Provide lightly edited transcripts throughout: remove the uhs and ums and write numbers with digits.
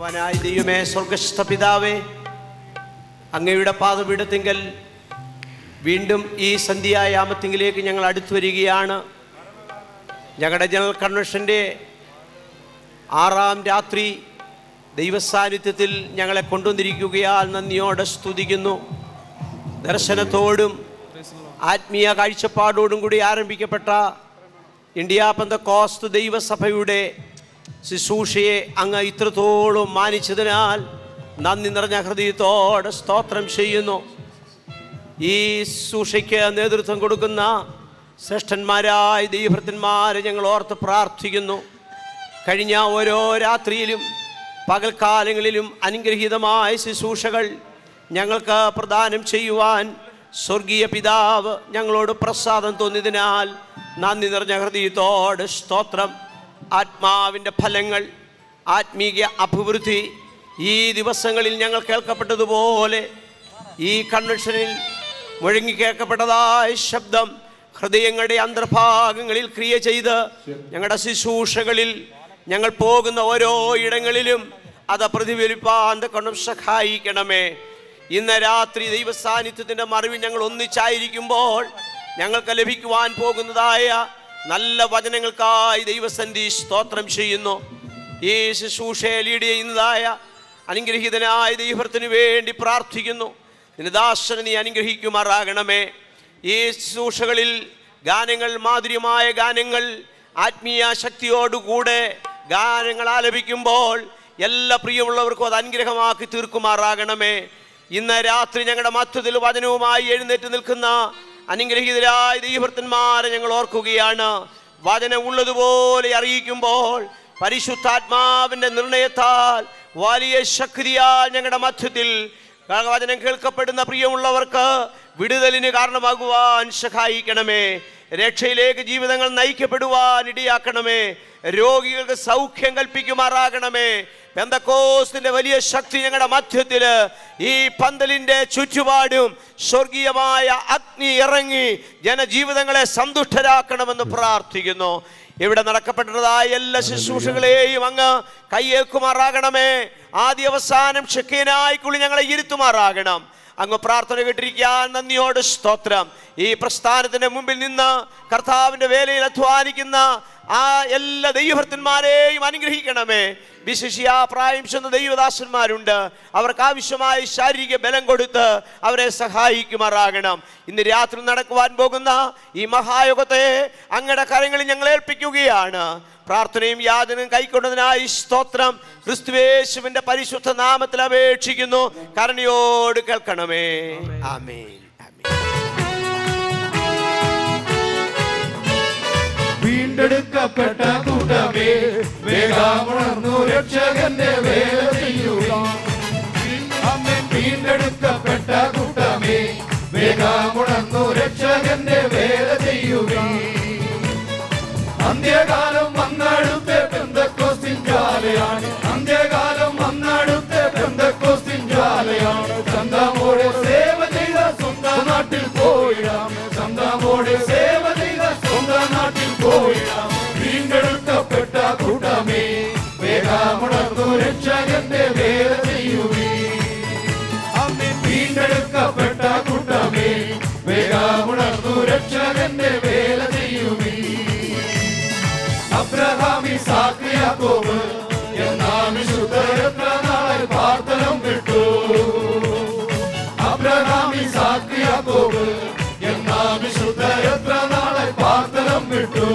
ബലവാനായ ദൈവമേ, സ്വർഗ്ഗസ്ഥ പിതാവേ, അങ്ങയുടെ പാദപീഠത്തിങ്കൽ വീണ്ടും ഈ സന്ധ്യായാമത്തിങ്കിലേക്ക് ഞങ്ങൾ അടുത്തു വരികയാണ്. ഞങ്ങളുടെ ജനറൽ കൺവെൻഷൻ്റെ 6ാം രാത്രി ദൈവസാന്നിധ്യത്തിൽ ഞങ്ങളെ കൊണ്ടുവന്നിരിക്കുകയാൽ നന്ദിയോടെ സ്തുതിക്കുന്നു. ദർശനത്തോടും ആത്മീയ കാഴ്ചപ്പാടോടും കൂടി ആരംഭിക്കപ്പെട്ട ഇന്ത്യ പെന്തക്കോസ്ത് ദൈവസഭയുടെ ശുശ്രൂഷയെ അങ്ങ് ഇത്രത്തോളം മാനിച്ചതിനാൽ നന്ദി നിറഞ്ഞ ഹൃദയത്തോടെ സ്തോത്രം ചെയ്യുന്നു. ഈ ശുശ്രൂഷയ്ക്ക് നേതൃത്വം കൊടുക്കുന്ന ശ്രേഷ്ഠന്മാരായ ദൈവഭൃത്യന്മാരെ ഞങ്ങൾ ഓർത്ത് പ്രാർത്ഥിക്കുന്നു. കഴിഞ്ഞ ഓരോ രാത്രിയിലും പകൽക്കാലങ്ങളിലും അനുഗ്രഹീതമായ ശുശ്രൂഷകൾ ഞങ്ങൾക്ക് പ്രദാനം ചെയ്യുവാൻ സ്വർഗീയ പിതാവ് ഞങ്ങളോട് പ്രസാദം തോന്നിയതിനാൽ നന്ദി നിറഞ്ഞ ഹൃദയത്തോട് സ്തോത്രം. ആത്മാവിൻ്റെ ഫലങ്ങൾ, ആത്മീയ അഭിവൃദ്ധി ഈ ദിവസങ്ങളിൽ ഞങ്ങൾ കേൾക്കപ്പെട്ടതുപോലെ ഈ കൺവെൻഷനിൽ മുഴങ്ങി കേൾക്കപ്പെട്ടതായ ശബ്ദം ഹൃദയങ്ങളുടെ അന്തർഭാഗങ്ങളിൽ ക്രിയ ചെയ്ത് ഞങ്ങളുടെ ശുശ്രൂഷകളിൽ ഞങ്ങൾ പോകുന്ന ഓരോ ഇടങ്ങളിലും അത് പ്രതിഫലിപ്പാൻ കൊണ്ടും സഹായിക്കണമേ. ഇന്ന് രാത്രി ദൈവസാന്നിധ്യത്തിൻ്റെ മറവിൽ ഞങ്ങൾ ഒന്നിച്ചായിരിക്കുമ്പോൾ ഞങ്ങൾക്ക് ലഭിക്കുവാൻ പോകുന്നതായ നല്ല വചനങ്ങൾക്കായി ദൈവസന്നിധി സ്തോത്രം ചെയ്യുന്നു. ഈ ശുശ്രൂഷയെ ലീഡ് ചെയ്യുന്നതായ അനുഗ്രഹീതനായ ദൈവത്തിന് വേണ്ടി പ്രാർത്ഥിക്കുന്നു. നിന്റെ ദാസനെ നീ അനുഗ്രഹിക്കുമാറാകണമേ. ഈ ശുശ്രൂഷകളിൽ ഗാനങ്ങൾ, മാധുര്യമായ ഗാനങ്ങൾ, ആത്മീയ ശക്തിയോടുകൂടെ ഗാനങ്ങൾ ആലപിക്കുമ്പോൾ എല്ലാ പ്രിയമുള്ളവർക്കും അത് അനുഗ്രഹമാക്കി തീർക്കുമാറാകണമേ. ഇന്ന് രാത്രി ഞങ്ങളുടെ മധ്യത്തിൽ വചനവുമായി എഴുന്നേറ്റ് നിൽക്കുന്ന അനുഗ്രഹീതരായ ദൈവഭൃത്യന്മാരെ ഞങ്ങൾ ഓർക്കുകയാണ്. വചനം ഉള്ളതുപോലെ അറിയിക്കുമ്പോൾ പരിശുദ്ധാത്മാവിൻ്റെ നിർണയത്താൽ വലിയ ശക്തിയാൽ ഞങ്ങളുടെ മധ്യത്തിൽ വചനം കേൾക്കപ്പെടുന്ന പ്രിയമുള്ളവർക്ക് വിടുതലിന് കാരണമാകുവാൻ സഹായിക്കണമേ. രക്ഷയിലേക്ക് ജീവിതങ്ങൾ നയിക്കപ്പെടുവാൻ ഇടയാക്കണമേ. രോഗികൾക്ക് സൗഖ്യം കൽപ്പിക്കുമാറാകണമേ. പെന്തക്കോസ്തിന്റെ വലിയ ശക്തി ഞങ്ങളുടെ മധ്യത്തിൽ ഈ പന്തലിൻ്റെ ചുറ്റുപാടും സ്വർഗീയമായ അഗ്നി ഇറങ്ങി ജനജീവിതങ്ങളെ സന്തുഷ്ടരാക്കണമെന്ന് പ്രാർത്ഥിക്കുന്നു. ഇവിടെ നടക്കപ്പെട്ടതായ എല്ലാ ശുശ്രൂഷകളെയും അങ്ങ് കയ്യേക്കുമാറാകണമേ. ആദ്യ അവസാനം ഷെക്കീനായിക്കുള്ളി ഞങ്ങളെ ഇരുത്തുമാറാകണം. അങ്ങ് പ്രാർത്ഥന കേട്ടിരിക്കാൻ നന്ദിയോട് സ്തോത്രം. ഈ പ്രസ്ഥാനത്തിന്റെ മുമ്പിൽ നിന്ന് കർത്താവിന്റെ വേലയിൽ അധ്വാനിക്കുന്ന ആ എല്ലാ ദൈവഭൃത്യന്മാരെയും അനുഗ്രഹിക്കണമേ. വിശിഷ്യ പ്രായം ചെന്ന ദൈവദാസന്മാരുണ്ട്. അവർക്ക് ആവശ്യമായ ശാരീരിക ബലം കൊടുത്ത് അവരെ സഹായിക്കുമാറാകണം. ഇന്ന് രാത്രി നടക്കുവാൻ പോകുന്ന ഈ മഹായോഗത്തെ അങ്ങയുടെ കരങ്ങളിൽ ഞങ്ങൾ ഏൽപ്പിക്കുകയാണ്. പ്രാർത്ഥനയും യാചനയും കൈക്കൊണ്ടതിനായി സ്തോത്രം. ക്രിസ്തുയേശുവിന്റെ പരിശുദ്ധ നാമത്തിൽ അപേക്ഷിക്കുന്നു. കരുണയോട് കേൾക്കണമേ. ആമേൻ. വീണ്ടെടുക്കപ്പെട്ട കൂട്ടമേ, വേഗമുണർന്നു രക്ഷകന്റെ വേല ചെയ്യുക. വീണ്ടെടുക്കപ്പെട്ട കൂട്ടമേ, വേഗമുണർന്നു രക്ഷകന്റെ വേല ചെയ്യുക. അന്ത്യകാലം വന്നടുത്ത പെന്തക്കോസ്തിൻ ജ്വാലയാണ്. അന്ത്യകാലം വന്നടുത്ത പെന്തക്കോസ്തിൻ ജ്വാലയാണ്. സ്വന്തമോടെ സേവ ചെയ്ത സ്വന്തം നാട്ടിൽ പോയിടാം. സ്വന്തമോടെ സേവ ചെയ്ത സ്വന്തം നാട്ടിൽ പോയിടാം. വീണ്ടെടുക്കപ്പെട്ട കൂട്ടമേ, വേഗമുണർന്നു രക്ഷകന്റെ വേല ചെയ്യുവീ. വീണ്ടെടുക്കപ്പെട്ട കൂട്ടമേ, വേഗമുണർന്നു രക്ഷകന്റെ വേല ചെയ്യുവീ. അബ്രഹാം, ഇസാക്ക്, യാക്കോബ് എന്നാ വിശുദ്ധർ എത്ര നാളായി പ്രാർത്ഥനം വിട്ടു. അബ്രഹാം, ഇസാക്ക്, യാക്കോബ് എന്നാ വിശുദ്ധർ എത്ര നാളായി പ്രാർത്ഥനം വിട്ടു.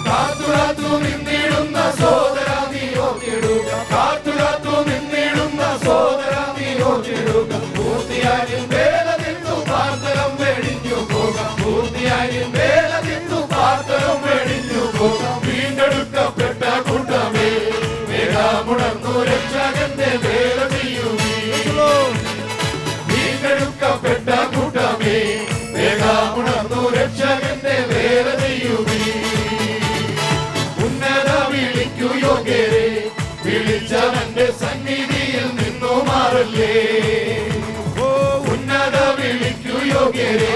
കാത്തുകാത്തു നിന്നിടുന്ന സോദര നീ ഓർത്തിടുക. കാത്തുകാത്തു നിന്നിടുന്ന സോദര നീ ഓർത്തിടുക. പൂർത്തിയായി വേല നിന്നു പ്രാർത്ഥനം വെടിഞ്ഞു പോകാം. പൂർത്തിയായി വേല നിന്നു പ്രാർത്ഥനം വെടിഞ്ഞു പോകാം. വീണ്ടെടുക്കപ്പെട്ട കൂട്ടമേ, വേഗമുണർന്നു രക്ഷകന്റെ വേല ചെയ്യുവീ. വീണ്ടെടുക്കപ്പെട്ട കൂട്ടമേ, വേഗമുണർന്നു രക്ഷകന്റെ വേല ചെയ്യുവീ. ഉന്നത വിളിക്കു യോഗ്യരെ, വിളിച്ചവന്റെ സന്നിധിയിൽ നിന്നു മാറല്ലേ. ഉന്നത വിളിക്കു യോഗ്യരെ,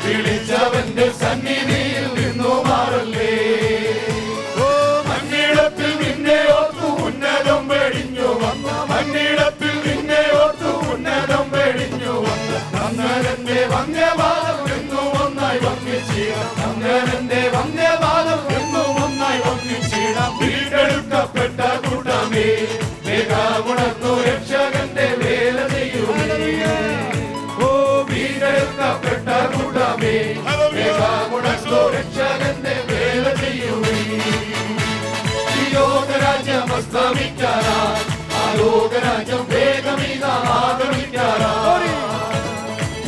വിളിച്ചവന്റെ സന്നിധിയിൽ നിന്നു മാറല്ലേ. മണ്ണിടത്തിൽ നിന്നെ ഓർത്തു ഉന്നതം വീണ്ടെടുക്കപ്പെട്ട കൂട്ടമേ വേഗമുണർന്നു രക്ഷകന്റെ വേല ചെയ്യുവീൻ. ഓ വീണ്ടെടുക്കപ്പെട്ട കൂട്ടമേ വേഗമുണർന്നു രക്ഷകന്റെ വേല ചെയ്യുവീൻ. ഈ ലോകരാജ്യം അസ്തമിക്കാനായി ആ ലോകരാജ്യം വേഗമിതാ ആഗമിക്കാനായി.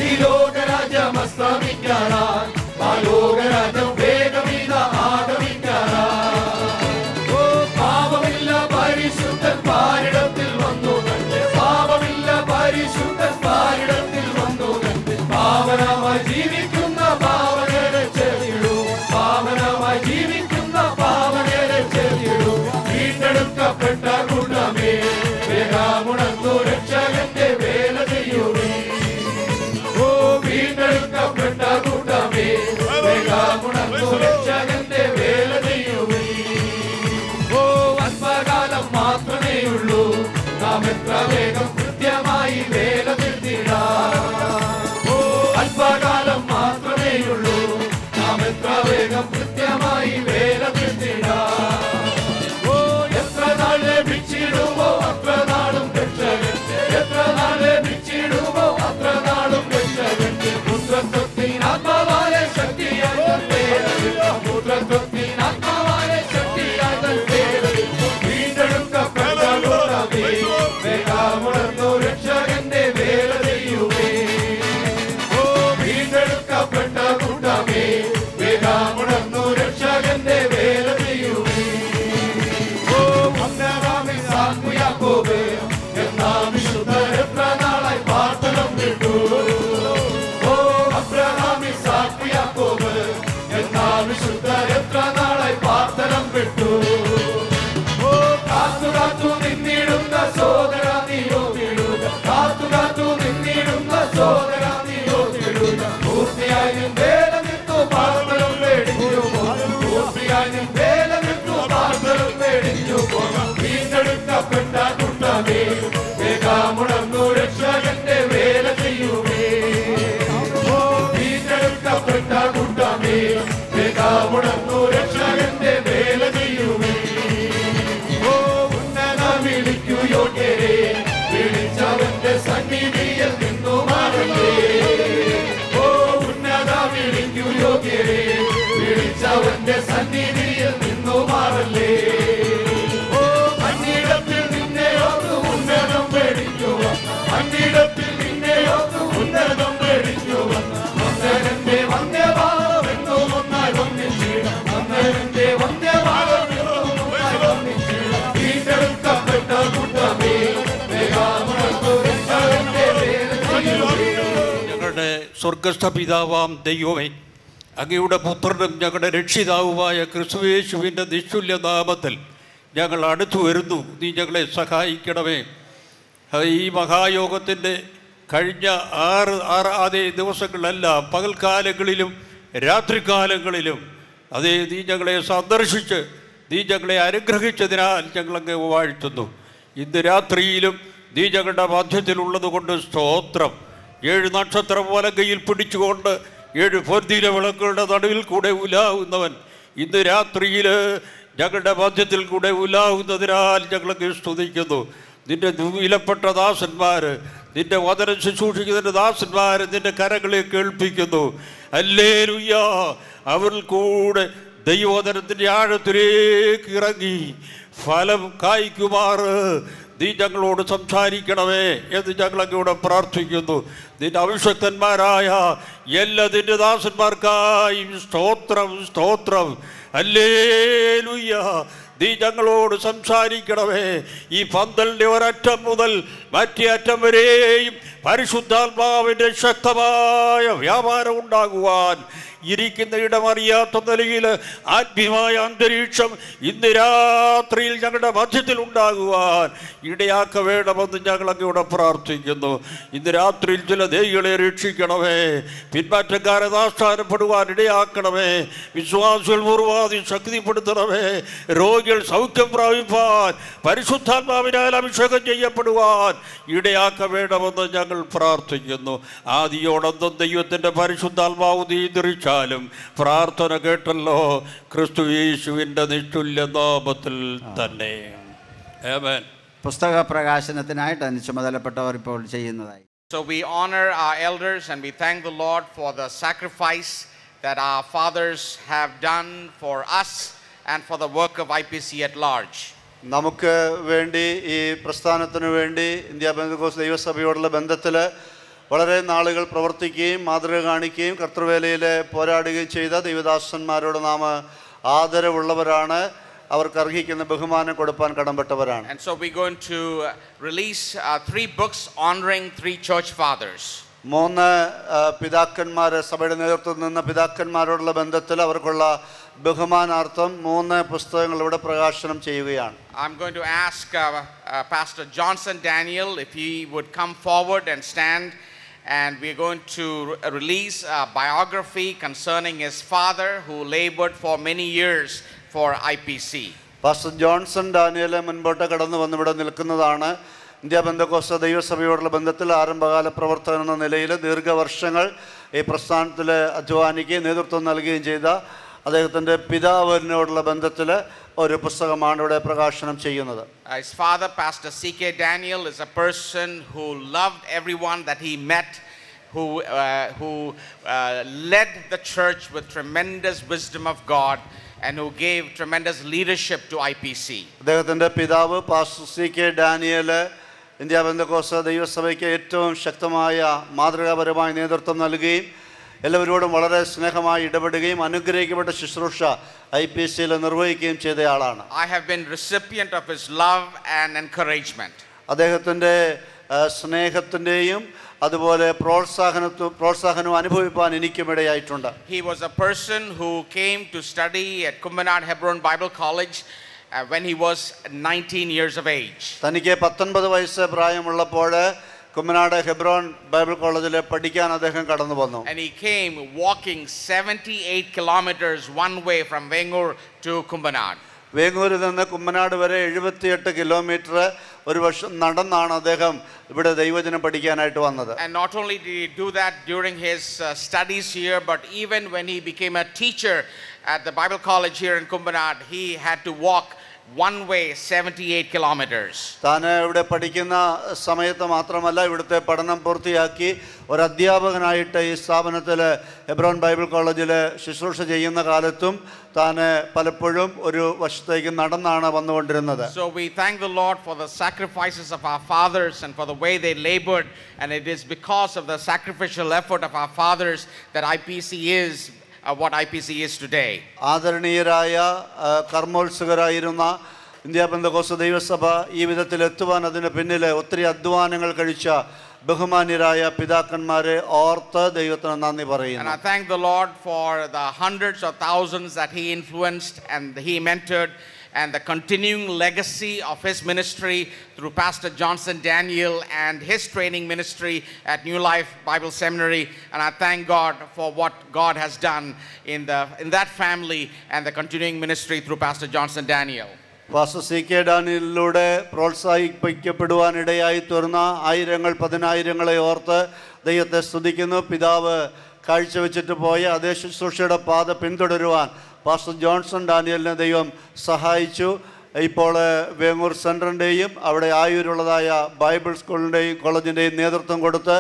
ഈ ലോകരാജ്യം അസ്തമിക്കാനായി ആ ലോകരാജ്യം വേഗമിതാ ആഗമിക്കാനായി. ഓ പാപമില്ല പരിശുദ്ധൻ പാരിടത്തിൽ വന്നു കണ്ട്, പാപമില്ല പരിശുദ്ധൻ പാരിടത്തിൽ വന്നു കണ്ട്, പാവനമായി ജീവിക്കുന്ന പാവനരെ ചേർത്തിടൂ, പാവനമായി ജീവിക്കുന്ന പാവനരെ ചേർത്തിടൂ. വീണ്ടെടുക്കപ്പെട്ട കൂട്ടമേ വേഗമുണർന്നു രക്ഷകന്റെ വേല ചെയ്യുവീൻ. ഓ വീണ്ടെടുക്കപ്പെട്ട കൂട്ടമേ വേഗമുണർന്നു രക്ഷകന്റെ വേല ചെയ്യുവീൻ. ഓ അല്പകാലം മാത്രമേയുള്ളൂ നാം എത്ര വേഗം കൃത്യമായി വേല നിർത്തിടാം. ഓ അല്പകാലം മാത്രമേയുള്ളൂ നാം എത്ര വേഗം കൃത്യമായി വേല നിർത്തിടാം. ഓ എത്ര നാൾ ലഭിച്ചിടുമോ അത്ര നാളും രക്ഷകൻ, എത്ര നാൾ ലഭിച്ചിടുമോ അത്ര നാളും രക്ഷകൻ. പുത്രത്വത്തിനാത്മാവായ ശക്തിയായി പുത്രത്വത്തിനാത്മാവായ ശക്തിയായി വീണ്ടെടുക്കപ്പെട്ട കൂട്ടമേ വേഗമുണർന്നു രക്ഷകന്റെ വേല ചെയ്യുവീൻ. ഓ വീണ്ടെടുക്കപ്പെട്ട കൂട്ടമേ വേഗമുണർന്നു രക്ഷകന്റെ വേല ചെയ്യുവീൻ. ഓ അബ്രഹാമിൽ ഇസ്ഹാക്ക് യാക്കോബ് എന്ന വിശുദ്ധർ എത്ര നാളായി പാർത്തലം വിട്ടു. ഓ അബ്രഹാമിൽ ഇസ്ഹാക്ക് യാക്കോബ് എന്ന വിശുദ്ധർ എത്ര നാളായി പാർത്തലം വിട്ടു. ഓ കാത്തു കാത്തു നിന്നിടുന്ന സോദര നീയോ വിടുക, കാത്തു കാത്തു നിന്നിടുന്ന സോദര നീയോ വിടുക. പൂർത്തിയായും വേല നിർത്തു പാർത്തലം മേടിച്ചു പോകാം, പൂർത്തിയായും വേല നിർത്തു പാർത്തലം മേടിച്ചു പോകാം. വീണ്ടെടുക്കപ്പെട്ട കൂട്ടമേ വേഗമുണർന്നു രക്ഷകന്റെ വേല ചെയ്യുവീൻ. ഓ വീണ്ടെടുക്കപ്പെട്ട കൂട്ടമേ വേഗമുണർന്നു രക്ഷകന്റെ വേല ചെയ്യുവീൻ. ഓ ഉന്നത വിളിക്കൂ യോഗ്യരെ, വിളിച്ചവന്റെ സന്നിധിയിൽ നിന്നു മാറല്ലേ. ഓ ഉന്നത വിളിക്കൂ യോഗ്യരെ, വിളിച്ചവന്റെ സന്നിധിയിൽ നിന്നു മാറല്ലേ. ഓ അന്നിടത്തിൽ നിന്നെ ഓർത്ത് ഉന്നതം പേടിക്കുക, അന്നിടത്തിൽ നിന്നെ ഓർത്ത് ഉന്നതം പേടിക്കുക. വന്ദനന്റെ വന്ധ്യഭാവമെന്നു ഒന്നായി വന്നിച്ചിടാം, വന്ദനന്റെ വന്ധ്യഭാവമെന്നു ഒന്നായി വന്നിച്ചിടാം. വീണ്ടെടുക്കപ്പെട്ട കൂട്ടമേ വേഗമുണർന്നു രക്ഷകന്റെ വേല ചെയ്യുവീൻ. ഞങ്ങളുടെ സ്വർഗസ്ഥ പിതാവാം ദൈവമേ, അങ്ങയുടെ പുത്രനും ഞങ്ങളുടെ രക്ഷിതാവുമായ ക്രിസ്തുയേശുവിൻ്റെ നിശ്ചുല്യ നാമത്തിൽ ഞങ്ങൾ അടുത്തു വരുന്നു. നീ ഞങ്ങളെ സഹായിക്കണമേ. ഈ മഹായോഗത്തിൻ്റെ കഴിഞ്ഞ അതേ ദിവസങ്ങളിലെല്ലാം പകൽക്കാലങ്ങളിലും രാത്രികാലങ്ങളിലും അതേ നീ ഞങ്ങളെ സന്ദർശിച്ച് നീ ഞങ്ങളെ അനുഗ്രഹിച്ചതിനാൽ ഞങ്ങളങ്ങ് വാഴ്ത്തുന്നു. ഇന്ന് രാത്രിയിലും നീ ഞങ്ങളുടെ മധ്യത്തിലുള്ളത് കൊണ്ട് സ്തോത്രം. 7 നക്ഷത്രം വലങ്കയിൽ പിടിച്ചുകൊണ്ട് 7 പൊൻതീര വിളക്കുകളുടെ നടുവിൽ കൂടെ ഉലാവുന്നവൻ ഇന്ന് രാത്രിയിൽ ഞങ്ങളുടെ മധ്യത്തിൽ കൂടെ ഉലാവുന്നതിനാൽ ഞങ്ങളൊക്കെ സ്തുതിക്കുന്നു. നിന്റെ വിലപ്പെട്ട ദാസന്മാർ, നിന്റെ വചനം ശുശ്രൂഷിക്കുന്ന ദാസന്മാർ നിന്റെ കരങ്ങളെ കേൾപ്പിക്കുന്നു. ഹല്ലേലൂയ. അവരിൽ കൂടെ ദൈവവചനത്തിൻ്റെ ആഴത്തിലേക്ക് ഇറങ്ങി ഫലം കായ്ക്കുമാറ് നീ ഞങ്ങളോട് സംസാരിക്കണമേ എന്ന് ഞങ്ങളങ്ങോട് പ്രാർത്ഥിക്കുന്നു. നിന്റെ അഭിഷക്തന്മാരായ എല്ലാ നിന്റെ ദാസന്മാർക്കായും സ്തോത്രം സ്തോത്രം. ഹല്ലേലൂയ. നീ ഞങ്ങളോട് സംസാരിക്കണമേ. ഈ പന്തലിൻ്റെ ഒരറ്റം മുതൽ മറ്റേ അറ്റം വരെയും പരിശുദ്ധാത്മാവിൻ്റെ ശക്തമായ വ്യാപാരം ഉണ്ടാകുവാൻ ഇരിക്കുന്ന ഇടമറിയാത്ത നിലയിൽ ആത്മീയമായ അന്തരീക്ഷം ഇന്ന് രാത്രിയിൽ ഞങ്ങളുടെ മധ്യത്തിൽ ഉണ്ടാകുവാൻ ഇടയാക്ക വേണമെന്ന് ഞങ്ങൾ അങ്ങോട്ട് പ്രാർത്ഥിക്കുന്നു. ഇന്ന് രാത്രിയിൽ ചില ദേഹികളെ രക്ഷിക്കണമേ, പിന്മാറ്റക്കാരെ നാസ്ഥാനപ്പെടുവാൻ ഇടയാക്കണമേ, വിശ്വാസികൾ പൂർവാദി ശക്തിപ്പെടുത്തണമേ, രോഗികൾ സൗഖ്യം പ്രാപിപ്പാൻ പരിശുദ്ധാത്മാവിനാൽ അഭിഷേകം ചെയ്യപ്പെടുവാൻ ഇടയാക്ക വേണമെന്ന് ഞങ്ങൾ പ്രാർത്ഥിക്കുന്നു. ആദിയോടൊന്നും ദൈവത്തിൻ്റെ പരിശുദ്ധാത്മാവ് നിയന്ത്രിച്ച കാലം പ്രാർത്ഥന കേട്ടല്ലോ ക്രിസ്തു യേശുവിൻ്റെ നിഷ്ഠുല്യ നാമത്തിൽ തന്നെ. ആമേൻ. പുസ്തക പ്രകാശനത്തിനായിട്ട് അതിന് ചുമതലപ്പെട്ടവർ ഇപ്പോൾ ചെയ്യുന്നതായി. So we honor our elders and we thank the Lord for the sacrifice that our fathers have done for us and for the work of IPC at large. നമുക്ക് വേണ്ടി ഈ പ്രസ്ഥാനത്തിനു വേണ്ടി ഇന്ത്യ പെന്തക്കോസ്ത് ദൈവസഭയോടുള്ള ബന്ധത്തിൽ വളരെ നാളുകൾ പ്രവർത്തിക്കുകയും മാതൃക കാണിക്കുകയും കർത്തൃവേലയിൽ പോരാടുകയും ചെയ്ത ദൈവദാസന്മാരോട് നാം ആദരവുള്ളവരാണ്. അവർക്ക് അർഹിക്കുന്ന ബഹുമാനം കൊടുക്കാൻ കടംപെട്ടവരാണ്. And so we're going to release 3 books honoring 3 church fathers. 3 പിതാക്കന്മാർ, സഭയുടെ നേതൃത്വത്തിൽ നിന്ന പിതാക്കന്മാരോടുള്ള ബന്ധത്തിൽ അവർക്കുള്ള ബഹുമാനാർത്ഥം 3 പുസ്തകങ്ങൾ ഇവിടെ പ്രകാശനം ചെയ്യുകയാണ്. I'm going to ask Pastor Johnson Daniel if he would come forward and stand, and we're going to release a biography concerning his father who labored for many years for IPC. Pastor Johnson Daniel മുൻപോട്ട് കടന്നു വന്ന് ഇവിടെ നിൽക്കുന്നതാണ്. India Pentecost ദൈവസഭയോടുള്ള ബന്ധത്തിൽ ആരംഭകാല പ്രവർത്തകൻ എന്ന നിലയിൽ ദീർഘവർഷങ്ങൾ ഈ പ്രസ്ഥാനത്തിൽ അധ്വാനിക്കുകയും നേതൃത്വം നൽകുകയും ചെയ്ത അദ്ദേഹത്തിൻ്റെ പിതാവിനോടുള്ള ബന്ധത്തിൽ ഒരു പുസ്തകമാണ് ഇവിടെ പ്രകാശനം ചെയ്യുന്നത്. His father, Pastor C.K. Daniel, is a person who loved everyone that he met, who led the church with tremendous wisdom of God and who gave tremendous leadership to IPC. അദ്ദേഹത്തിന്റെ പിതാവ് pastor C.K. Daniel India Pentecost ദൈവസഭയ്ക്ക് ഏറ്റവും ശക്തമായ മാതൃകാപരമായ നേതൃത്വം നൽകുകയും എല്ലാവരോടും വളരെ സ്നേഹമായി ഇടപെടുകയും അനുഗ്രഹിക്കപ്പെട്ട ശുശ്രൂഷ IPCയിൽ നിർവഹിക്കുകയും ചെയ്തയാളാണ്. I have been recipient of his love and encouragement. അദ്ദേഹത്തിന്റെ സ്നേഹത്തിന്റെയും അതുപോലെ പ്രോത്സാഹനവും അനുഭവിപ്പാൻ എനിക്കും ഇടയായിട്ടുണ്ട്. He was a person who came to study at Kumbanad Hebron Bible College when he was 19 years of age. തനിക്ക് 19 വയസ്സ് പ്രായമുള്ളപ്പോൾ കുമ്മനാട് ഹെബ്രോൻ ബൈബിൾ കോളേജിൽ പഠിക്കാൻ അദ്ദേഹം കടന്നു വന്നു. And he came walking 78 kilometers one way from Vengur to Kumbanad. വേങ്ങൂരിൽ നിന്ന് കുമ്മനാട് വരെ 78 kilometre ഒരു വർഷം നടന്നാണ് അദ്ദേഹം ഇവിടെ ദൈവജനം പഠിക്കാനായിട്ട് വന്നത്. And not only did he do that during his studies here, but even when he became a teacher at the Bible college here in Kumbanad, he had to walk one way 78 kilometers. താൻ ഇവിടെ പഠിക്കുന്ന സമയത്ത് മാത്രമല്ല ഇവിടുത്തെ പഠനം പൂർത്തിയാക്കി ഒരു അധ്യാപകനായിട്ട് ഈ സ്ഥാപനത്തിൽ ഹെബ്രോൻ ബൈബിൾ കോളേജിൽ ശുശ്രൂഷ ചെയ്യുന്ന കാലത്തും താൻ പലപ്പോഴും ഒരു വശത്തേക്ക് നടന്നാണ് വന്നുകൊണ്ടിരുന്നത്. So we thank the Lord for the sacrifices of our fathers and for the way they labored, and it is because of the sacrificial effort of our fathers that IPC is what IPC is today. ആദരണീയരായ കർമ്മോത്സുകരായിരുന്ന India Pentecost ദൈവസഭ ഈ വിധത്തിൽ എത്തുവാൻ അതിന് പിന്നിൽ ഒത്തിരി അധ്വാനങ്ങൾ കഴിച്ച ബഹുമാന്യരായ പിതാക്കന്മാരെ ഓർത്ത് ദൈവത്തിന് നന്ദി പറയുന്നു. And I thank the Lord for the hundreds of thousands that he influenced and he mentored, and the continuing legacy of his ministry through Pastor Johnson Daniel and his training ministry at New Life Bible Seminary. And I thank God for what God has done in that family and the continuing ministry through Pastor Johnson Daniel. Pastor C.K. ഡാനിയലിലൂടെ പ്രോത്സാഹിപ്പിക്കപ്പെടുവാനിടയായി തീർന്ന ആയിരങ്ങൾ പതിനായിരങ്ങളെ ഓർത്ത് ദൈവത്തെ സ്തുതിക്കുന്നു. പിതാവ് കാഴ്ചവെച്ചിട്ട് പോയ അതേ ശുശ്രൂഷയുടെ പാത പിന്തുടരുവാൻ പാസ്റ്റർ ജോൺസൺ ഡാനിയലിനെ ദൈവം സഹായിച്ചു. ഇപ്പോൾ വേങ്ങൂർ സെൻറ്ററിൻ്റെയും അവിടെ ആയൂരുള്ളതായ ബൈബിൾ സ്കൂളിൻ്റെയും കോളേജിൻ്റെയും നേതൃത്വം കൊടുത്ത്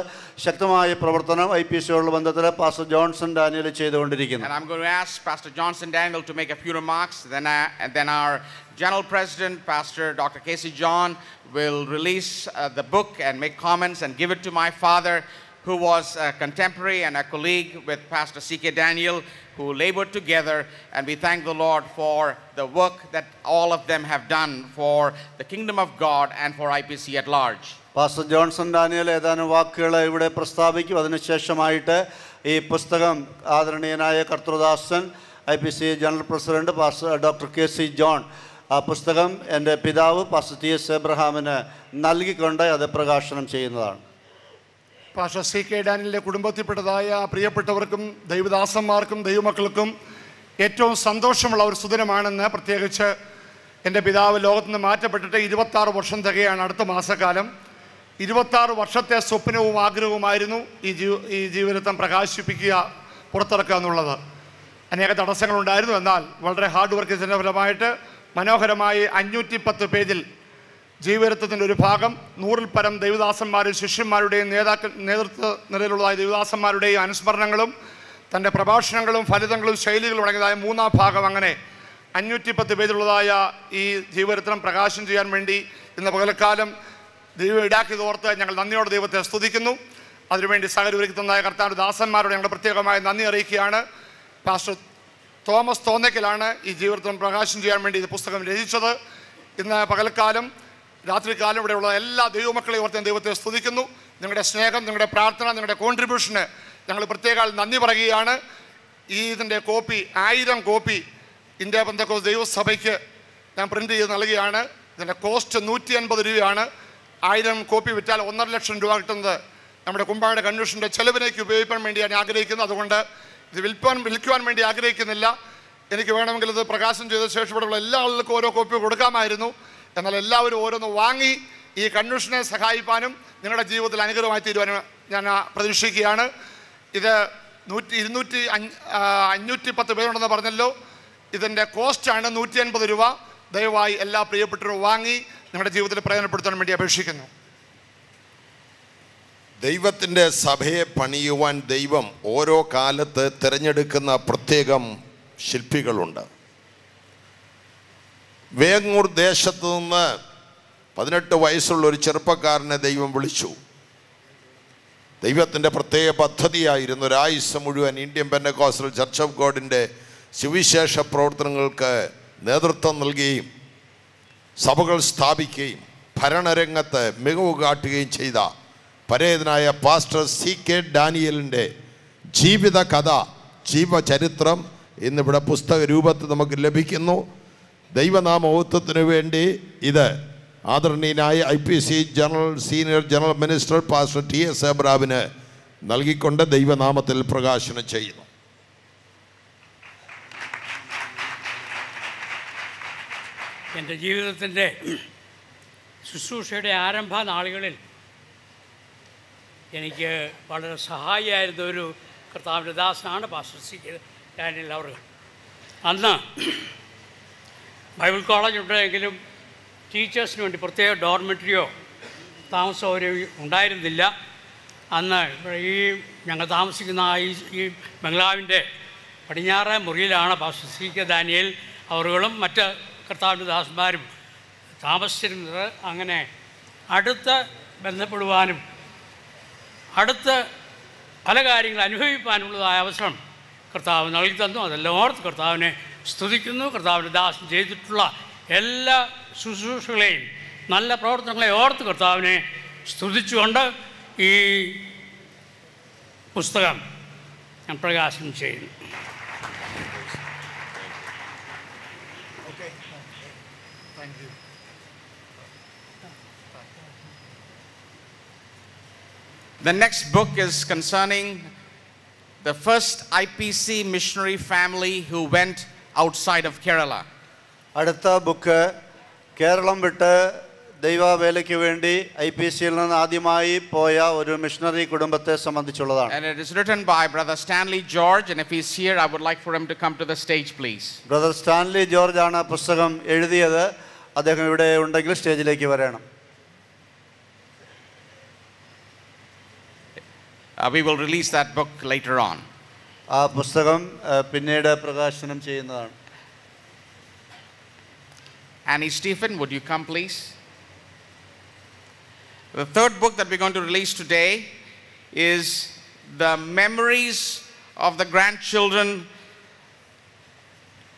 ശക്തമായ പ്രവർത്തനം IPCയോടുള്ള ബന്ധത്തിൽ പാസ്റ്റർ ജോൺസൺ ഡാനിയൽ ചെയ്തുകൊണ്ടിരിക്കുന്നു. And I'm going to ask Pastor Johnson Daniel to make a few remarks. Then our General President, Pastor Dr. Casey John, will release the book and make comments and give it to my father, who was a contemporary and a colleague with Pastor C.K. Daniel, who labored together, and we thank the Lord for the work that all of them have done for the kingdom of God and for IPC at large. Pastor Johnson Daniel ഏതാനും വാക്കുകൾ ഇവിടെ പ്രസ്താവിക്കും. അതിനുശേഷമായിട്ട് ഈ പുസ്തകം ആദരണീയനായ കർത്തൃദാസൻ IPC general president pastor doctor Casey John ആ പുസ്തകം എൻ്റെ പിതാവ് പാസ്റ്റർ T.S. എബ്രഹാമിന് നൽകിക്കൊണ്ട് അത് പ്രകാശനം ചെയ്യുന്നതാണ്. Pastor C.K. ഡാനിയലിൻ്റെ കുടുംബത്തിൽപ്പെട്ടതായ പ്രിയപ്പെട്ടവർക്കും ദൈവദാസന്മാർക്കും ദൈവമക്കൾക്കും ഏറ്റവും സന്തോഷമുള്ള ഒരു സുദിനമാണെന്ന്, പ്രത്യേകിച്ച് എൻ്റെ പിതാവ് ലോകത്ത് നിന്ന് മാറ്റപ്പെട്ടിട്ട് 26 വർഷം തികയാണ് അടുത്ത മാസക്കാലം. 26 വർഷത്തെ സ്വപ്നവും ആഗ്രഹവുമായിരുന്നു ഈ ജീവിതം പ്രകാശിപ്പിക്കുക, പുറത്തിറക്കുക എന്നുള്ളത്. അനേക തടസ്സങ്ങളുണ്ടായിരുന്നു. എന്നാൽ വളരെ ഹാർഡ് വർക്ക് ചെയ്തതിൻ്റെ ഫലമായിട്ട് മനോഹരമായി 510 പേജിൽ ജീവചരിത്രത്തിൻ്റെ ഒരു ഭാഗം 100-ൽ പരം ദൈവദാസന്മാരും ശിഷ്യന്മാരുടെയും നേതൃത്വ നിലയിലുള്ളതായ ദൈവദാസന്മാരുടെയും അനുസ്മരണങ്ങളും തൻ്റെ പ്രഭാഷണങ്ങളും ഫലിതങ്ങളും ശൈലികളും അടങ്ങിയതായ 3-ാം ഭാഗം, അങ്ങനെ 510 പേജിലുള്ളതായ ഈ ജീവചരിത്രം പ്രകാശനം ചെയ്യാൻ വേണ്ടി ഇന്ന് പകൽക്കാലം ദൈവം ഈടാക്കിയതോർത്ത് ഞങ്ങൾ നന്ദിയോടെ ദൈവത്തെ സ്തുതിക്കുന്നു. അതിനുവേണ്ടി സഹകരിക്കുന്ന കർത്താവിൻ്റെ ദാസന്മാരോട് ഞങ്ങൾ പ്രത്യേകമായി നന്ദി അറിയിക്കുകയാണ്. പാസ്റ്റർ തോമസ് തോന്നയ്ക്കലാണ് ഈ ജീവചരിത്രം പ്രകാശനം ചെയ്യാൻ വേണ്ടി ഈ പുസ്തകം രചിച്ചത്. ഇന്ന് പകൽക്കാലം രാത്രികാലം ഇവിടെയുള്ള എല്ലാ ദൈവമക്കളെയും ഓർത്ത് ദൈവത്തെ സ്തുതിക്കുന്നു. നിങ്ങളുടെ സ്നേഹം, നിങ്ങളുടെ പ്രാർത്ഥന, നിങ്ങളുടെ കോൺട്രിബ്യൂഷന് ഞങ്ങൾ പ്രത്യേക നന്ദി പറയുകയാണ്. ഇതിൻ്റെ കോപ്പി 1000 കോപ്പി ഇന്ത്യ പെന്തക്കോസ്ത് ദൈവസഭയ്ക്ക് ഞാൻ പ്രിൻ്റ് ചെയ്ത് നൽകുകയാണ്. ഇതിൻ്റെ കോസ്റ്റ് 150 രൂപയാണ്. 1000 കോപ്പി വിറ്റാൽ 1.5 ലക്ഷം രൂപ കിട്ടുന്നത് നമ്മുടെ കുമ്പായുടെ കൺവെൻഷൻ്റെ ചെലവിലേക്ക് ഉപയോഗിക്കാൻ വേണ്ടിയാണ് ആഗ്രഹിക്കുന്നത്. അതുകൊണ്ട് ഇത് വിൽക്കുവാൻ വേണ്ടി ആഗ്രഹിക്കുന്നില്ല. എനിക്ക് വേണമെങ്കിൽ ഇത് പ്രകാശനം ചെയ്ത ശേഷം ഇവിടെയുള്ള എല്ലാ ആളുകൾക്കും ഓരോ കോപ്പി കൊടുക്കാമായിരുന്നു. എന്നാൽ എല്ലാവരും ഓരോന്ന് വാങ്ങി ഈ കൺവെൻഷനെ സഹായിക്കാനും നിങ്ങളുടെ ജീവിതത്തിൽ അനുഗ്രഹമായി തീരുവാനും ഞാൻ പ്രതീക്ഷിക്കുകയാണ്. ഇത് 510 പേരുണ്ടെന്ന് പറഞ്ഞല്ലോ. ഇതിൻ്റെ കോസ്റ്റാണ് 150 രൂപ. ദയവായി എല്ലാ പ്രിയപ്പെട്ടവരും വാങ്ങി നിങ്ങളുടെ ജീവിതത്തിൽ പ്രയോജനപ്പെടുത്താൻ വേണ്ടി അപേക്ഷിക്കുന്നു. ദൈവത്തിൻ്റെ സഭയെ പണിയുവാൻ ദൈവം ഓരോ കാലത്ത് തിരഞ്ഞെടുക്കുന്ന പ്രത്യേകം ശില്പികളുണ്ട്. വേങ്ങൂർ ദേശത്തു നിന്ന് 18 വയസ്സുള്ള ഒരു ചെറുപ്പക്കാരനെ ദൈവം വിളിച്ചു. ദൈവത്തിൻ്റെ പ്രത്യേക പദ്ധതിയായിരുന്നു ഒരായുസ് മുഴുവൻ ഇന്ത്യൻ പെന്തക്കോസ്റ്റൽ ചർച്ച് ഓഫ് ഗോഡിൻ്റെ സുവിശേഷ പ്രവർത്തനങ്ങൾക്ക് നേതൃത്വം നൽകുകയും സഭകൾ സ്ഥാപിക്കുകയും ഭരണരംഗത്ത് മികവ് കാട്ടുകയും ചെയ്ത പരേതനായ പാസ്റ്റർ CK ഡാനിയലിൻ്റെ ജീവിത കഥ, ജീവചരിത്രം ഇന്നിവിടെ പുസ്തക രൂപത്തിൽ നമുക്ക് ലഭിക്കുന്നു. ദൈവനാമോത്വത്തിന് വേണ്ടി ഇത് ആദരണീയനായ IPC senior general minister pastor TS എബ്രാമിന് നൽകിക്കൊണ്ട് ദൈവനാമത്തിൽ പ്രകാശനം ചെയ്യുന്നു. എൻ്റെ ജീവിതത്തിൻ്റെ ശുശ്രൂഷയുടെ ആരംഭ നാളുകളിൽ എനിക്ക് വളരെ സഹായിയായിരുന്ന ഒരു കർത്താവിൻ്റെ ദാസനാണ് പാസ്റ്റർ CK ഡാനിയൽ അവർ. അന്ന് ബൈബിൾ കോളേജ് ഉണ്ടെങ്കിലും ടീച്ചേഴ്സിന് വേണ്ടി പ്രത്യേക ഡോർമെറ്ററിയോ താമസ സൗകര്യമോ ഉണ്ടായിരുന്നില്ല. അന്ന് ഈ ഞങ്ങൾ താമസിക്കുന്ന ഈ ബംഗ്ലാവിൻ്റെ പടിഞ്ഞാറേ മുറിയിലാണ് പാസ്റ്റർ CK ഡാനിയൽ അവറുകളും മറ്റ് കർത്താവിൻ്റെ ദാസന്മാരും താമസിച്ചിരുന്നത്. അങ്ങനെ അടുത്ത് ബന്ധപ്പെടുവാനും അടുത്ത് പല കാര്യങ്ങൾ അനുഭവിക്കാനുള്ളതായ അവസരം കർത്താവ് നൽകി തന്നു. അതെല്ലാം ഓർത്ത് കർത്താവിനെ സ്തുതിക്കുന്നു. കർത്താവിൻ്റെ ദാസൻ ചെയ്തിട്ടുള്ള എല്ലാ ശുശ്രൂഷകളെയും നല്ല പ്രവർത്തനങ്ങളെ ഓർത്ത് കർത്താവിനെ സ്തുതിച്ചുകൊണ്ട് ഈ പുസ്തകം ഞാൻ പ്രകാശനം ചെയ്യുന്നു. The next book is concerning the first IPC missionary family who went outside of Kerala. അടുത്ത ബുക്ക് കേരളം വിട്ട് ദൈവവേലയ്ക്ക് വേണ്ടി IPCയിൽ നിന്ന് ആദ്യമായി പോയ ഒരു മിഷണറി കുടുംബത്തെ സംബന്ധിച്ചുള്ളതാണ്. And it is written by Brother Stanley George, and if he is here, I would like for him to come to the stage, please. Brother Stanley George ആണ് പുസ്തകം എഴുതിയത്. അദ്ദേഹം ഇവിടെ ഉണ്ടെങ്കിൽ സ്റ്റേജിലേക്ക് വരണം. We will release that book later on. ആ പുസ്തകം പിന്നീട് പ്രകാശനം ചെയ്യുന്നതാണ്. Annie Stephen, would you come please? The third book that we're going to release today is the memories of the grandchildren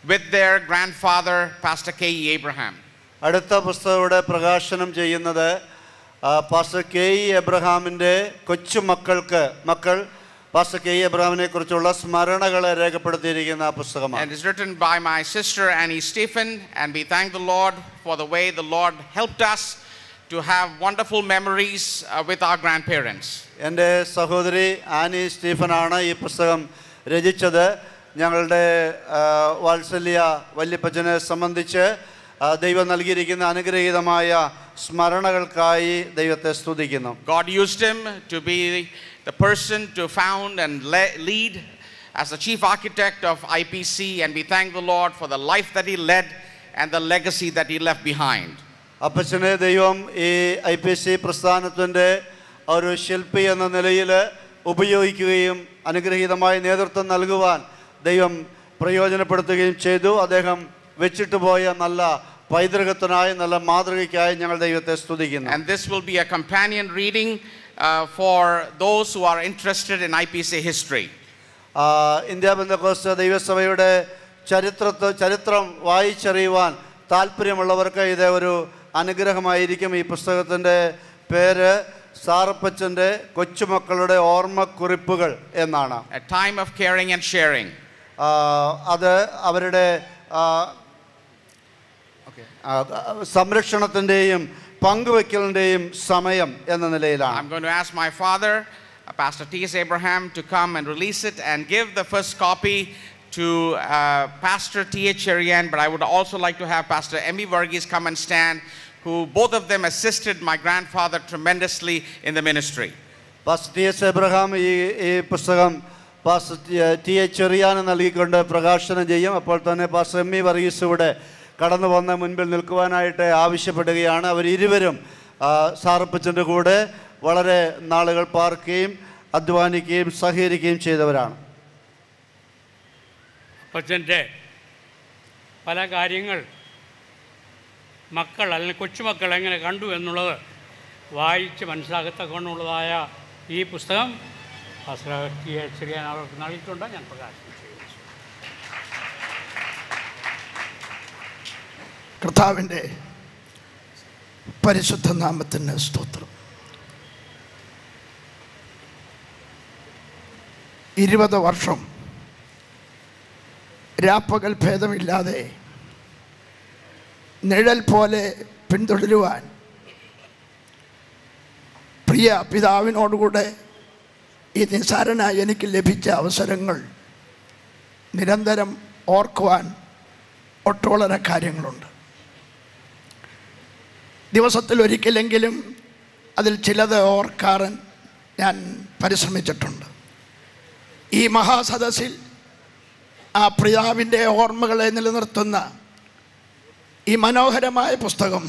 with their grandfather, Pastor K.E. Abraham. അടുത്ത പുസ്തകം പ്രകാശനം ചെയ്യുന്നത് pastor KE എബ്രഹാമിൻ്റെ കൊച്ചുമക്കൾ pastor KE എബ്രഹാമിനെ കുറിച്ചുള്ള സ്മരണകളെ രേഖപ്പെടുത്തിയിരിക്കുന്ന പുസ്തകമാണ്. And it's written by my sister Annie Stephen, and we thank the Lord for the way the Lord helped us to have wonderful memories with our grandparents. എൻ്റെ സഹോദരി Annie സ്റ്റീഫനാണ് ഈ പുസ്തകം രചിച്ചത്. ഞങ്ങളുടെ വാത്സല്യ വല്യപ്പച്ചനെ സംബന്ധിച്ച് ദൈവം നൽകിയിരിക്കുന്ന അനുഗ്രഹീതമായ സ്മരണകൾക്കായി ദൈവത്തെ സ്തുതിക്കുന്നു. God used him to be the person to found and lead as the chief architect of IPC, and we thank the Lord for the life that he led and the legacy that he left behind. അപ്പച്ചനെ ദൈവം ഈ IPC പ്രസ്ഥാനത്തിൻ്റെ ഒരു ശില്പി എന്ന നിലയിൽ ഉപയോഗിക്കുകയും അനുഗ്രഹീതമായ നേതൃത്വം നൽകുവാൻ ദൈവം പ്രയോജനപ്പെടുത്തുകയും ചെയ്തു. അദ്ദേഹം വെച്ചിട്ട് പോയ നല്ല പൈതൃകത്തിനായി നല്ല മാതൃകയ്ക്കായി ഞങ്ങൾ ദൈവത്തെ സ്തുതിക്കുന്നു. And this will be a companion reading for those who are interested in IPC history. India Pentecost ദൈവസഭയുടെ ചരിത്രം വായിച്ചറിയുവാൻ താല്പര്യമുള്ളവർക്ക് ഇത് ഒരു അനുഗ്രഹമായിരിക്കും. ഈ പുസ്തകത്തിൻ്റെ പേര് സാറപ്പച്ചൻ്റെ കൊച്ചുമക്കളുടെ ഓർമ്മക്കുറിപ്പുകൾ എന്നാണ്. A time of caring and sharing. അത് അവരുടെ സംരക്ഷണത്തിൻ്റെയും പങ്കുവയ്ക്കലിൻ്റെയും സമയം എന്ന നിലയിലാണ്. I'm going to ask my father, Pastor T.S. Abraham, to come and release it and give the first copy to Pastor T.H. Cherian, but I would also like to have Pastor Emmy Varghese come and stand, who both of them assisted my grandfather tremendously in the ministry. Pastor T.S. Abraham ഈ പുസ്തകം pastor T.H. Cherian നൽകിക്കൊണ്ട് പ്രകാശനം ചെയ്യും. അപ്പോൾ തന്നെ pastor എമ്മി വർഗീസ് ഇവിടെ കടന്നു വന്ന് മുൻപിൽ നിൽക്കുവാനായിട്ട് ആവശ്യപ്പെടുകയാണ്. അവരിരുവരും സാറപ്പച്ചൻ്റെ കൂടെ വളരെ നാളുകൾ പാർക്കുകയും അധ്വാനിക്കുകയും സഹകരിക്കുകയും ചെയ്തവരാണ്. അപ്പച്ചൻ്റെ പല കാര്യങ്ങൾ മക്കൾ അല്ലെങ്കിൽ കൊച്ചുമക്കൾ എങ്ങനെ കണ്ടു എന്നുള്ളത് വായിച്ച് മനസ്സിലാകത്തക്കൊണ്ടുള്ളതായ ഈ പുസ്തകം ചെറിയാൻ അവർക്ക് നൽകിയിട്ടുണ്ട്. ഞാൻ പ്രകാശനം ചെയ്യുന്നു. കർത്താവിൻ്റെ പരിശുദ്ധ നാമത്തിന് സ്തോത്രം. 20 വർഷം രാപ്പകൽ ഭേദമില്ലാതെ നിഴൽ പോലെ പിന്തുടരുവാൻ പ്രിയ പിതാവിനോടുകൂടെ ഈ നിസ്സാരനായി എനിക്ക് ലഭിച്ച അവസരങ്ങൾ നിരന്തരം ഓർക്കുവാൻ ഒട്ടോളരെ കാര്യങ്ങളുണ്ട്. ദിവസത്തിൽ ഒരിക്കലെങ്കിലും അതിൽ ചിലത് ഓർക്കാറ് ഞാൻ പരിശ്രമിച്ചിട്ടുണ്ട്. ഈ മഹാസദസ്സിൽ ആ പിതാവിൻ്റെ ഓർമ്മകളെ നിലനിർത്തുന്ന ഈ മനോഹരമായ പുസ്തകം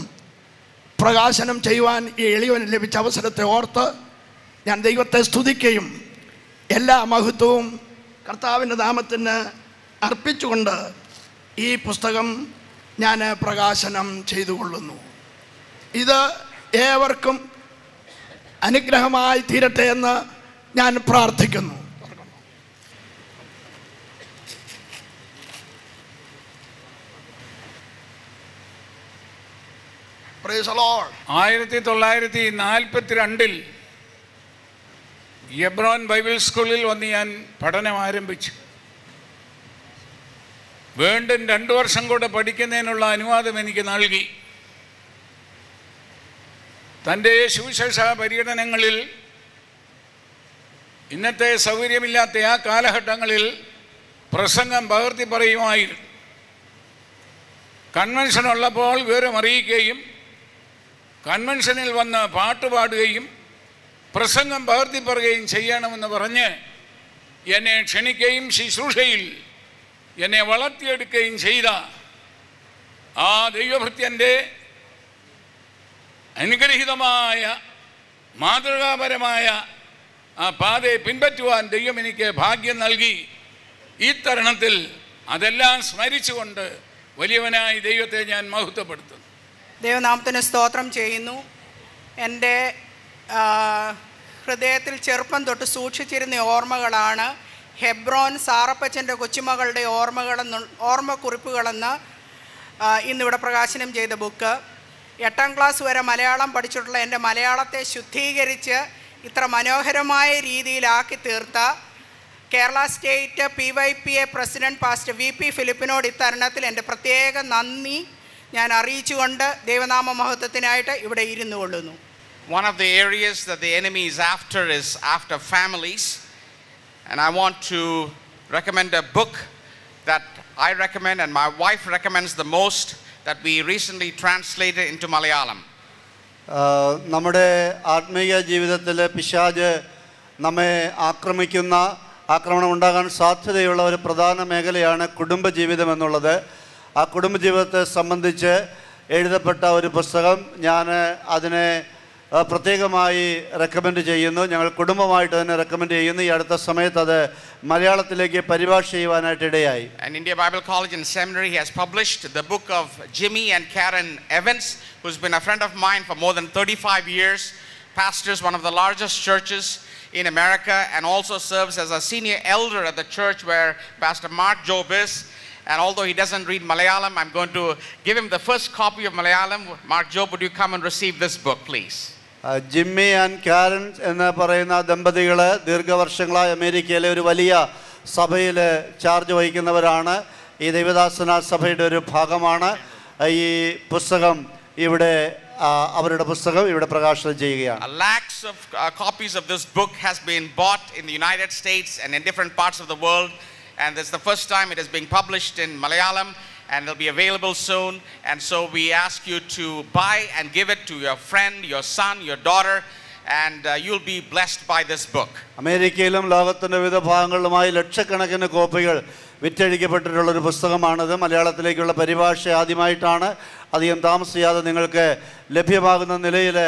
പ്രകാശനം ചെയ്യുവാൻ ഈ എളിയവന് ലഭിച്ച അവസരത്തെ ഓർത്ത് ഞാൻ ദൈവത്തെ സ്തുതിക്കുകയും എല്ലാ മഹത്വവും കർത്താവിൻ്റെ നാമത്തിന് അർപ്പിച്ചുകൊണ്ട് ഈ പുസ്തകം ഞാൻ പ്രകാശനം ചെയ്തുകൊള്ളുന്നു. ഇത് ഏവർക്കും അനുഗ്രഹമായി തീരട്ടെ എന്ന് ഞാൻ പ്രാർത്ഥിക്കുന്നു. 1942 എബ്രോൻ ബൈബിൾ സ്കൂളിൽ വന്ന് ഞാൻ പഠനം ആരംഭിച്ചു. വീണ്ടും 2 വർഷം കൂടെ പഠിക്കുന്നതിനുള്ള അനുവാദം എനിക്ക് നൽകി. തൻ്റെ സുവിശേഷ പര്യടനങ്ങളിൽ ഇന്നത്തെ സൗകര്യമില്ലാത്ത ആ കാലഘട്ടങ്ങളിൽ പ്രസംഗം പകർത്തി പറയുമായിരുന്നു. കൺവെൻഷൻ ഉള്ളപ്പോൾ വിവരം അറിയിക്കുകയും കൺവെൻഷനിൽ വന്ന് പാട്ടുപാടുകയും പ്രസംഗം പകർത്തി പറയുകയും ചെയ്യണമെന്ന് പറഞ്ഞ് എന്നെ ക്ഷണിക്കുകയും ശുശ്രൂഷയിൽ എന്നെ വളർത്തിയെടുക്കുകയും ചെയ്ത ആ ദൈവഭൃത്യൻ്റെ അനുഗ്രഹീതമായ മാതൃകാപരമായ ആ പാതയെ പിൻപറ്റുവാൻ ദൈവം എനിക്ക് ഭാഗ്യം നൽകി. ഈ തരുണത്തിൽ അതെല്ലാം സ്മരിച്ചുകൊണ്ട് വലിയവനായി ദൈവത്തെ ഞാൻ മഹത്വപ്പെടുത്തുന്നു. ദൈവനാമത്തിന് സ്തോത്രം ചെയ്യുന്നു. എൻ്റെ ഹൃദയത്തിൽ ചെറുപ്പം തൊട്ട് സൂക്ഷിച്ചിരുന്ന ഓർമ്മകളാണ് ഹെബ്രോൻ സാറപ്പച്ചൻ്റെ കൊച്ചുമകളുടെ ഓർമ്മക്കുറിപ്പുകളെന്ന് ഇന്നിവിടെ പ്രകാശനം ചെയ്ത ബുക്ക്. 8ാം ക്ലാസ് വരെ മലയാളം പഠിച്ചിട്ടുള്ള എൻ്റെ മലയാളത്തെ ശുദ്ധീകരിച്ച് ഇത്ര മനോഹരമായ രീതിയിലാക്കി തീർത്ത Kerala state PYPA president pastor VP ഫിലിപ്പിനോട് ഇത്തരുണത്തിൽ എൻ്റെ പ്രത്യേക നന്ദി ഞാൻ അറിയിച്ചുകൊണ്ട് ദൈവനാമ മഹത്വത്തിനായിട്ട് ഇവിടെ ഇരുന്നു കൊള്ളുന്നു. One of the areas that the enemy is after families, and I want to recommend a book that I recommend and my wife recommends the most, that we recently translated into Malayalam. നമ്മുടെ ആത്മീയ ജീവിതത്തിൽ പിശാച് നമ്മെ ആക്രമിക്കുന്ന ആക്രമണം ഉണ്ടാകാൻ സാധ്യതയുള്ള ഒരു പ്രധാന മേഖലയാണ് കുടുംബജീവിതം എന്നുള്ളത്. ആ കുടുംബജീവിതത്തെ സംബന്ധിച്ച് എഴുതപ്പെട്ട ഒരു പുസ്തകം ഞാൻ അതിനെ പ്രത്യേകമായി റെക്കമെൻഡ് ചെയ്യുന്നു. ഞങ്ങൾ കുടുംബമായിട്ട് തന്നെ റെക്കമെൻഡ് ചെയ്യുന്നു. ഈ അടുത്ത സമയത്ത് അത് മലയാളത്തിലേക്ക് പരിഭാഷ ചെയ്യുവാനായിട്ട് ഇടയായി. And India Bible College and Seminary has published the book of Jimmy and Karen Evans, who's been a friend of mine for more than 35 years, pastors one of the largest churches in America, and also serves as a senior elder at the church where Pastor Mark Job is. And although he doesn't read Malayalam, I'm going to give him the first copy of Malayalam. Mark Job, would you come and receive this book, please? Jimmy and Karen എന്ന് പറയുന്ന ദമ്പതികൾ ദീർഘവർഷങ്ങളായി അമേരിക്കയിലെ ഒരു വലിയ സഭയിൽ charge വഹിക്കുന്നവരാണ്. ഈ ദൈവദാസന സഭയുടെ ഒരു ഭാഗമാണ്. ഈ പുസ്തകം ഇവിടെ അവരുടെ പുസ്തകം ഇവിടെ പ്രകാശനം ചെയ്യുകയാണ്. Lakhs of copies of this book has been bought in the United States and in different parts of the world, and this is the first time it is being published in Malayalam, and it'll be available soon. And so we ask you to buy and give it to your friend, your son, your daughter, and you'll be blessed by this book. അമേരിക്കയിലും ലോകത്തിൻ്റെ വിവിധ ഭാഗങ്ങളിലുമായി ലക്ഷക്കണക്കിന് കോപ്പികൾ വിറ്റഴിക്കപ്പെട്ടിട്ടുള്ളൊരു പുസ്തകമാണിത്. മലയാളത്തിലേക്കുള്ള പരിഭാഷ ആദ്യമായിട്ടാണ്. അധികം താമസിയാതെ നിങ്ങൾക്ക് ലഭ്യമാകുന്ന നിലയിൽ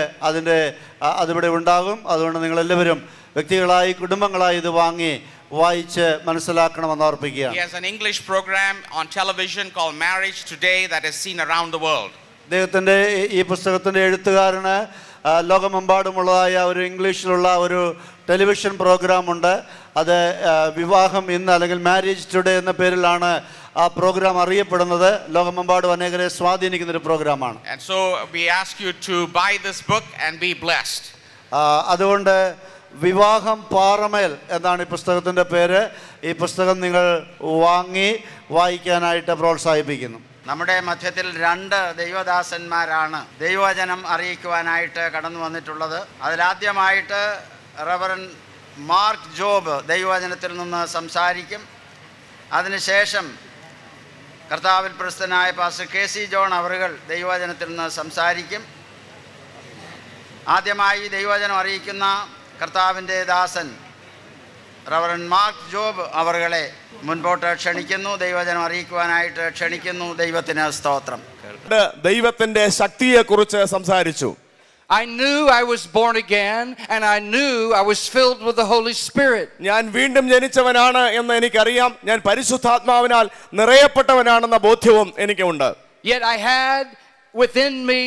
അതിവിടെ ഉണ്ടാകും. അതുകൊണ്ട് നിങ്ങളെല്ലാവരും വ്യക്തികളായി കുടുംബങ്ങളായി ഇത് വാങ്ങി വായിച്ച് മനസ്സിലാക്കണമെന്ന് ഓർപ്പിക്കുകയാണ്. He has an English program on television called Marriage Today that is seen around the world. അദ്ദേഹത്തിൻ്റെ ഈ പുസ്തകത്തിൻ്റെ എഴുത്തുകാരന് ലോകമെമ്പാടുമുള്ളതായ ഒരു ഇംഗ്ലീഷിലുള്ള ഒരു ടെലിവിഷൻ പ്രോഗ്രാമുണ്ട്. അത് വിവാഹം ഇന്ന് അല്ലെങ്കിൽ മാരേജ് ടുഡേ എന്ന പേരിലാണ് ആ പ്രോഗ്രാം അറിയപ്പെടുന്നത്. ലോകമെമ്പാടും അനേകരെ സ്വാധീനിക്കുന്ന ഒരു പ്രോഗ്രാമാണ്. And so we ask you to buy this book and be blessed. അതുകൊണ്ട് വിവാഹം പാറമേൽ എന്നാണ് ഈ പുസ്തകത്തിൻ്റെ പേര്. ഈ പുസ്തകം നിങ്ങൾ വാങ്ങി വായിക്കാനായിട്ട് പ്രോത്സാഹിപ്പിക്കുന്നു. നമ്മുടെ മധ്യത്തിൽ 2 ദൈവദാസന്മാരാണ് ദൈവവചനം അറിയിക്കുവാനായിട്ട് കടന്നു വന്നിട്ടുള്ളത്. അതിലാദ്യമായിട്ട് റവറൻ മാർക്ക് ജോബ് ദൈവവചനത്തിൽ നിന്ന് സംസാരിക്കും. അതിനുശേഷം കർത്താവിൽ പ്രസിദ്ധനായ പാസ്റ്റർ KC ജോൺ അവറുകൾ ദൈവവചനത്തിൽ നിന്ന് സംസാരിക്കും. ആദ്യമായി ദൈവവചനം അറിയിക്കുന്ന കർത്താവിൻ്റെ ദാസൻ റവറൻ മാർക്ക് ജോബ് അവറുകളെ മുൻപോട്ട് ക്ഷണിക്കുന്നു. ദൈവവചനം അറിയിക്കുവാനായിട്ട് ക്ഷണിക്കുന്നു. ദൈവത്തിന് സ്തോത്രം. ദൈവത്തിന്റെ ശക്തിയെക്കുറിച്ച് സംസാരിച്ചു. I knew I was born again and I knew I was filled with the Holy Spirit. ഞാൻ വീണ്ടും ജനിച്ചവനാണ് എന്ന് എനിക്കറിയാം. ഞാൻ പരിശുദ്ധാത്മാവിനാൽ നിറയപ്പെട്ടവനാണെന്ന ബോധ്യവും എനിക്കുണ്ട്. Yet I had within me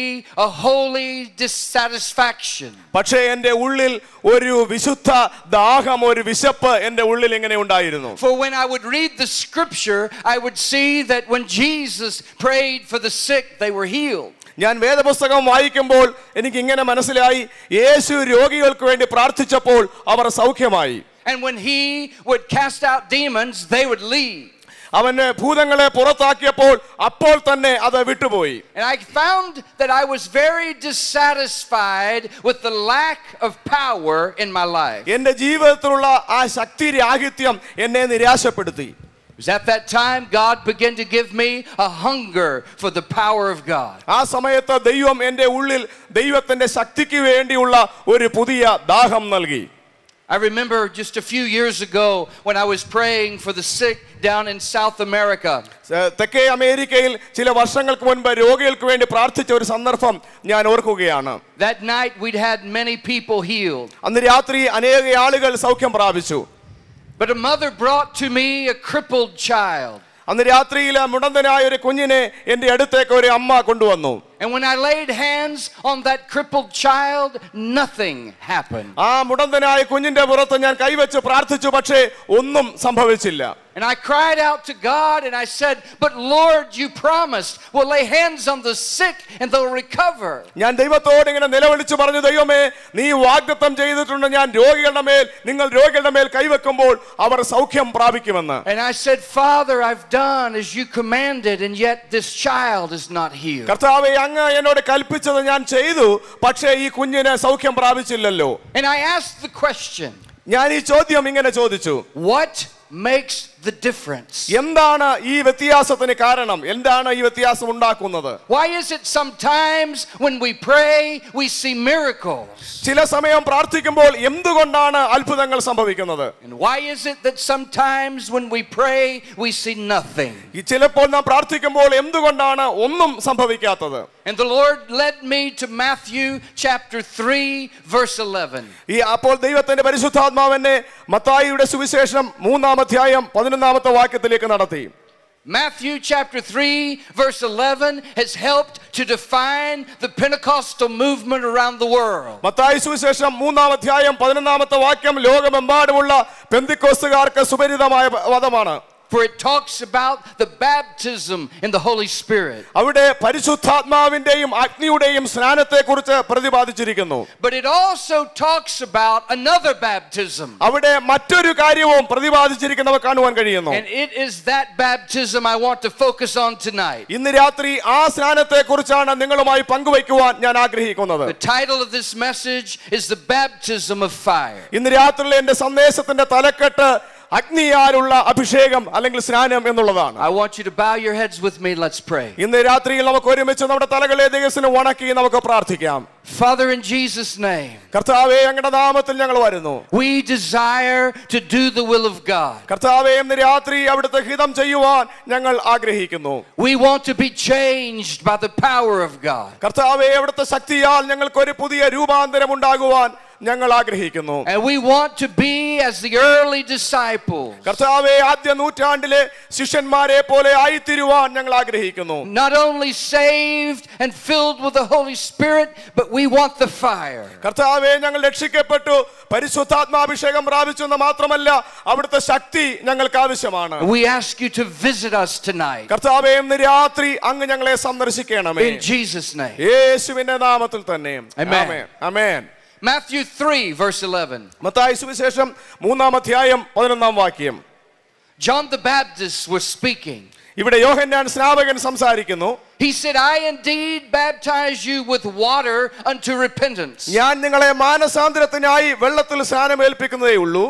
a holy dissatisfaction. പക്ഷേ എൻ്റെ ഉള്ളിൽ ഒരു വിശുദ്ധ ദാഹം, ഒരു വിശപ്പ് എൻ്റെ ഉള്ളിൽ ഇങ്ങനെ ഉണ്ടായിരുന്നു. For when I would read the scripture, I would see that when Jesus prayed for the sick, they were healed. ഞാൻ വേദപുസ്തകം വായിക്കുമ്പോൾ എനിക്ക് ഇങ്ങനെ മനസ്സിലായി, യേശു രോഗികൾക്ക് വേണ്ടി പ്രാർത്ഥിച്ചപ്പോൾ അവർ സൗഖ്യമായി. And when he would cast out demons, they would leave. അവന് ഭൂതങ്ങളെ പുറത്താക്കിയപ്പോൾ അപ്പോൾ തന്നെ അത് വിട്ടുപോയി. And I found that I was very dissatisfied with the lack of power in my life. എൻ്റെ ജീവിതത്തിലുള്ള ആ ശക്തി രാഹിത്യം എന്നെ നിരാശപ്പെടുത്തി. It was at that time God began to give me a hunger for the power of God. ആ സമയത്ത് ദൈവം എൻ്റെ ഉള്ളിൽ ദൈവത്തിന്റെ ശക്തിക്ക് വേണ്ടിയുള്ള ഒരു പുതിയ ദാഹം നൽകി. I remember just a few years ago when I was praying for the sick down in South America. തെക്കേ അമേരിക്കയിൽ ചില വർഷങ്ങൾക്ക് മുൻപ് രോഗികൾക്ക് വേണ്ടി പ്രാർത്ഥിച്ച ഒരു സന്ദർഭം ഞാൻ ഓർക്കുകയാണ്. That night we'd had many people healed. അന്ന് രാത്രി അനേക ആളുകൾ സൗഖ്യം പ്രാപിച്ചു. But a mother brought to me a crippled child. അന്ന് രാത്രിയിൽ മുടന്തനായ ഒരു കുഞ്ഞിനെ എൻ്റെ അടുത്തേക്ക് ഒരു അമ്മ കൊണ്ടുവന്നു. And when I laid hands on that crippled child, nothing happened. ആ മുടന്തനായ കുഞ്ഞിന്റെ പുറത്ത് ഞാൻ കൈവച്ച് പ്രാർത്ഥിച്ചു, പക്ഷേ ഒന്നും സംഭവിച്ചില്ല. And I cried out to God and I said, "But Lord, you promised we'll lay hands on the sick and they'll recover." ഞാൻ ദൈവത്തോട് ഇങ്ങനെ നിലവിളിച്ചു പറഞ്ഞു, ദൈവമേ, നീ വാഗ്ദത്തം ചെയ്തിട്ടുണ്ട്, നിങ്ങൾ രോഗികളുടെ മേൽ കൈവെക്കുമ്പോൾ അവർ സൗഖ്യം പ്രാപിക്കുമെന്ന്. And I said, "Father, I've done as you commanded and yet this child is not healed." കർത്താവേ, അങ്ങ് എന്നോട് കൽപ്പിച്ചത് ഞാൻ ചെയ്തു, പക്ഷേ ഈ കുഞ്ഞിന് സൗഖ്യം പ്രാപിച്ചില്ലല്ലോ. And I asked the question, ഞാൻ ഈ ചോദ്യം ഇങ്ങനെ ചോദിച്ചു, what makes the difference? എന്താണ് ഈ വ്യത്യാസത്തിന് കാരണം? എന്താണ് ഈ വ്യത്യാസം ഉണ്ടാക്കുന്നത്? Why is it sometimes when we pray we see miracles? ചില സമയം പ്രാർത്ഥിക്കുമ്പോൾ എന്തുകൊണ്ടാണ് അത്ഭുതങ്ങൾ സംഭവിക്കുന്നത്? And why is it that sometimes when we pray we see nothing? ഈ ചിലപ്പോൾ നാം പ്രാർത്ഥിക്കുമ്പോൾ എന്തുകൊണ്ടാണ് ഒന്നും സംഭവിക്കാത്തത്? And the Lord led me to Matthew chapter 3 verse 11. ഈ അപ്പോൾ ദൈവത്തിന്റെ പരിശുദ്ധാത്മാവെന്നെ മത്തായിയുടെ സുവിശേഷം 3-ാം അധ്യായം 11-ാമത്തെ വാക്യത്തിലേക്ക് നടത്തി. Matthew chapter 3 verse 11 has helped to define the Pentecostal movement around the world. Mathai സുവിശേഷം 3-ാം അധ്യായം 11-ാമത്തെ വാക്യം ലോകമെമ്പാടുമുള്ള പെന്തക്കോസ്തുകാർക്ക് സുപരിചിതമായ പദമാണ്. For it talks about the baptism in the Holy Spirit. അവിടെ പരിശുദ്ധാത്മാവിന്റെയും അഗ്നിയുടെയും സ്നാനത്തെക്കുറിച്ച് പ്രതിപാദിച്ചിരിക്കുന്നു. But it also talks about another baptism. അവിടെ മറ്റൊരു കാര്യവും പ്രതിപാദിച്ചിരിക്കുന്നവ കാണുവാൻ കഴിയുന്നു. And it is that baptism I want to focus on tonight. ഇന്ന് രാത്രി ആ സ്നാനത്തെക്കുറിച്ചാണ് നിങ്ങളുമായി പങ്കുവയ്ക്കുവാൻ ഞാൻ ആഗ്രഹിക്കുന്നത്. The title of this message is the baptism of fire. ഇന്ന് രാത്രിയിലെ എൻ്റെ സന്ദേശത്തിന്റെ തലക്കെട്ട് അഗ്നിയാലുള്ള അഭിഷേകം അല്ലെങ്കിൽ സ്നാനം എന്നുള്ളതാണ്. I want you to bow your heads with me. Let's pray. ഇന്ന് രാത്രിയിൽ നമുക്ക് ഒരുമിച്ച് നമ്മുടെ തലകളെ ദൈവത്തിന് വണക്കി നമുക്ക് പ്രാർത്ഥിക്കാം. Father, in Jesus' name, കർത്താവേ അങ്ങയുടെ നാമത്തിൽ ഞങ്ങൾ വരുന്നു. we desire to do the will of God. കർത്താവേ ഇന്ന് രാത്രി അവിടുത്തെ ഹിതം ചെയ്യുവാൻ ഞങ്ങൾ ആഗ്രഹിക്കുന്നു. We want to be changed by the power of God. കർത്താവേ അവിടുത്തെ ശക്തിയാൽ ഞങ്ങൾക്ക് ഒരു പുതിയ രൂപാന്തരം ഉണ്ടാകുവാൻ ഞങ്ങൾ ആഗ്രഹിക്കുന്നു. And we want to be as the early disciples. കർത്താവേ ആദ്യ നൂറ്റാണ്ടിലെ ശിഷ്യന്മാരെ പോലെ ആയിത്തീരുവാൻ ഞങ്ങൾ ആഗ്രഹിക്കുന്നു. Not only saved and filled with the Holy Spirit, but we want the fire. കർത്താവേ ഞങ്ങൾ രക്ഷിക്കപ്പെട്ടു പരിശുദ്ധാത്മാഭിഷേകം പ്രാപിച്ചു എന്ന് മാത്രമല്ല അവിടുത്തെ ശക്തി ഞങ്ങൾക്ക് ആവശ്യമാണ്. We ask you to visit us tonight. കർത്താവേ ഇന്ന് രാത്രി അങ്ങ് ഞങ്ങളെ സന്ദർശിക്കണമേ. In Jesus' name. യേശുവിന്റെ നാമത്തിൽ തന്നെ. Amen. ആമേൻ. Matthew 3 verse 11. മത്തായി സുവിശേഷം 3-ാം അധ്യായം 11-ാം വാക്യം. John the Baptist was speaking. ഇവിടെ യോഹന്നാൻ സ്നാപകൻ സംസാരിക്കുന്നു. He said, I indeed baptize you with water unto repentance. ഞാൻ നിങ്ങളെ മാനസാന്തരത്തിനായി വെള്ളത്തിൽ സ്നാനമേൽപ്പിക്കുന്നതേ ഉള്ളൂ.